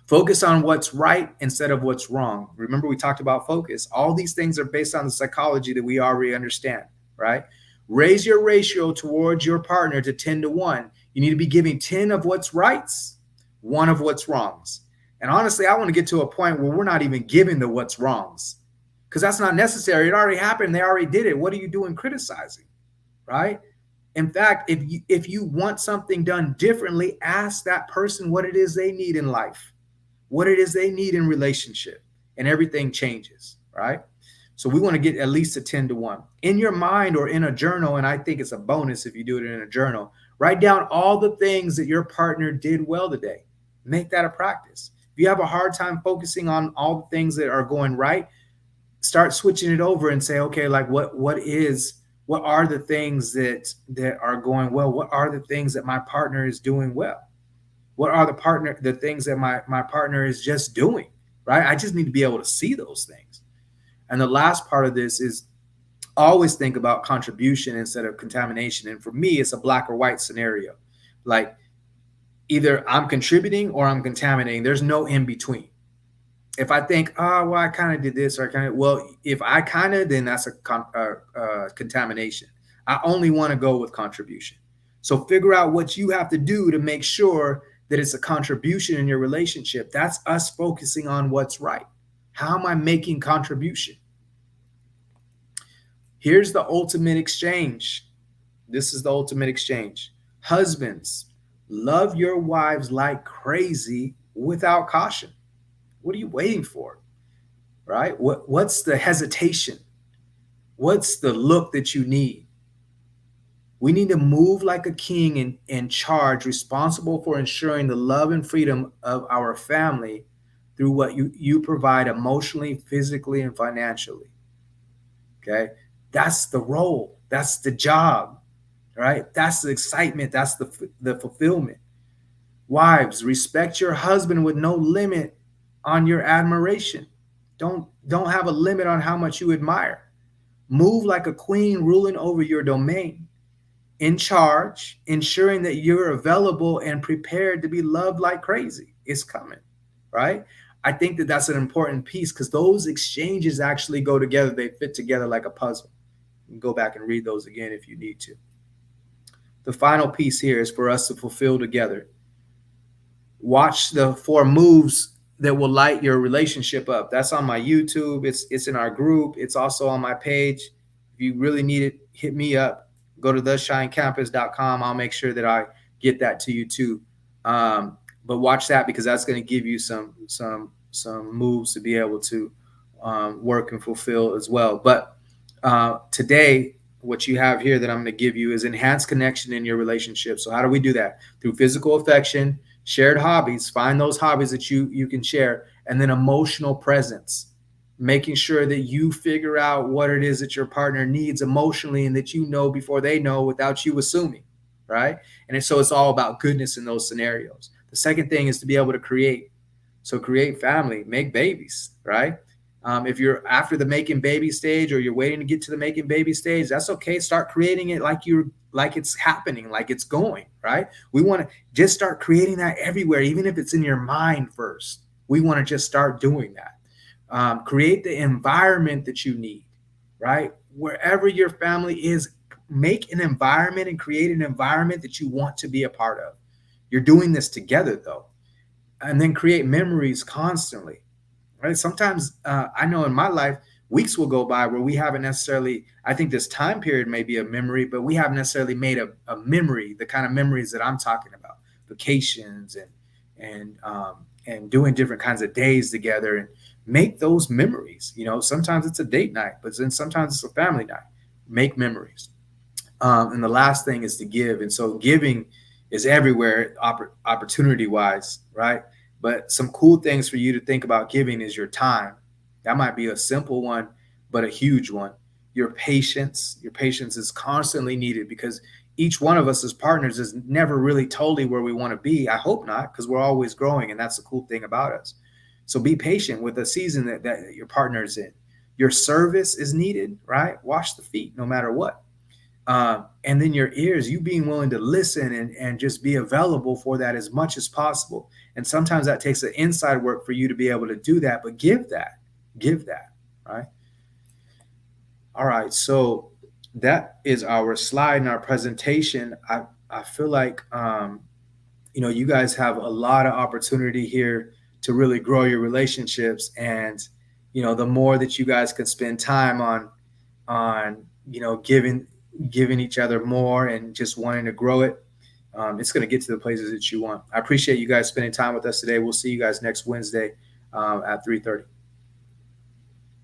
Focus on what's right instead of what's wrong. Remember, we talked about focus. All these things are based on the psychology that we already understand, right? Raise your ratio towards your partner to 10-1. You need to be giving 10 of what's rights, 1 of what's wrongs. And honestly, I want to get to a point where we're not even giving the what's wrongs, because that's not necessary. It already happened. They already did it. What are you doing criticizing, right? In fact, if you want something done differently, ask that person what it is they need in life, what it is they need in relationship, and everything changes, right? So we want to get at least a 10-1 in your mind or in a journal. And I think it's a bonus if you do it in a journal. Write down all the things that your partner did well today. Make that a practice. If you have a hard time focusing on all the things that are going right, start switching it over and say, okay, like what are the things that are going well? What are the things that my partner is doing well? What are the things that my partner is just doing, right? I just need to be able to see those things. And the last part of this is always think about contribution instead of contamination. And for me, it's a black or white scenario. Like either I'm contributing or I'm contaminating. There's no in between. If I think, oh, well, I kind of did this, or I kind of, well, if I kind of, then that's a contamination. I only want to go with contribution. So figure out what you have to do to make sure that it's a contribution in your relationship. That's us focusing on what's right. How am I making contribution? Here's the ultimate exchange. This is the ultimate exchange. Husbands, love your wives like crazy without caution. What are you waiting for? Right? What's the hesitation? What's the look that you need? We need to move like a king in charge, responsible for ensuring the love and freedom of our family through what you provide emotionally, physically, and financially. Okay? That's the role. That's the job, right? That's the excitement. That's the fulfillment. Wives, respect your husband with no limit on your admiration. Don't have a limit on how much you admire. Move like a queen ruling over your domain, in charge, ensuring that you're available and prepared to be loved like crazy. It's coming, right? I think that that's an important piece because those exchanges actually go together. They fit together like a puzzle. You can go back and read those again if you need to. The final piece here is for us to fulfill together. Watch the 4 moves that will light your relationship up. That's on my YouTube. It's in our group. It's also on my page. If you really need it, hit me up. Go to theshinecampus.com. I'll make sure that I get that to you too. But watch that because that's going to give you some moves to be able to work and fulfill as well. But today, what you have here that I'm going to give you is enhanced connection in your relationship. So how do we do that? Through physical affection, shared hobbies. Find those hobbies that you can share, and then emotional presence. Making sure that you figure out what it is that your partner needs emotionally and that you know before they know without you assuming, right? And so it's all about goodness in those scenarios. The second thing is to be able to create. So create family, make babies, right? If you're after the making baby stage or you're waiting to get to the making baby stage, that's okay. Start creating it like it's happening, like it's going, right? We want to just start creating that everywhere, even if it's in your mind first. We want to just start doing that. Create the environment that you need, right? Wherever your family is, make an environment and create an environment that you want to be a part of. You're doing this together though. And then create memories constantly, right? Sometimes I know in my life, weeks will go by where we haven't necessarily, I think this time period may be a memory, but we haven't necessarily made a memory, the kind of memories that I'm talking about, vacations and doing different kinds of days together, and make those memories. You know, sometimes it's a date night, but then sometimes it's a family night. Make memories. And the last thing is to give. And so giving is everywhere, opportunity wise, right? But some cool things for you to think about giving is your time. That might be a simple one, but a huge one. Your patience is constantly needed, because each one of us as partners is never really totally where we want to be. I hope not, because we're always growing, and that's the cool thing about us. So be patient with the season that your partner is in. Your service is needed, right? Wash the feet no matter what. And then your ears, you being willing to listen and just be available for that as much as possible. And sometimes that takes an inside work for you to be able to do that, but give that, right? All right. So that is our slide in our presentation. I feel like, you guys have a lot of opportunity here to really grow your relationships. And, the more that you guys can spend time on, giving each other more and just wanting to grow it, it's going to get to the places that you want. I appreciate you guys spending time with us today. We'll see you guys next Wednesday at 3:30.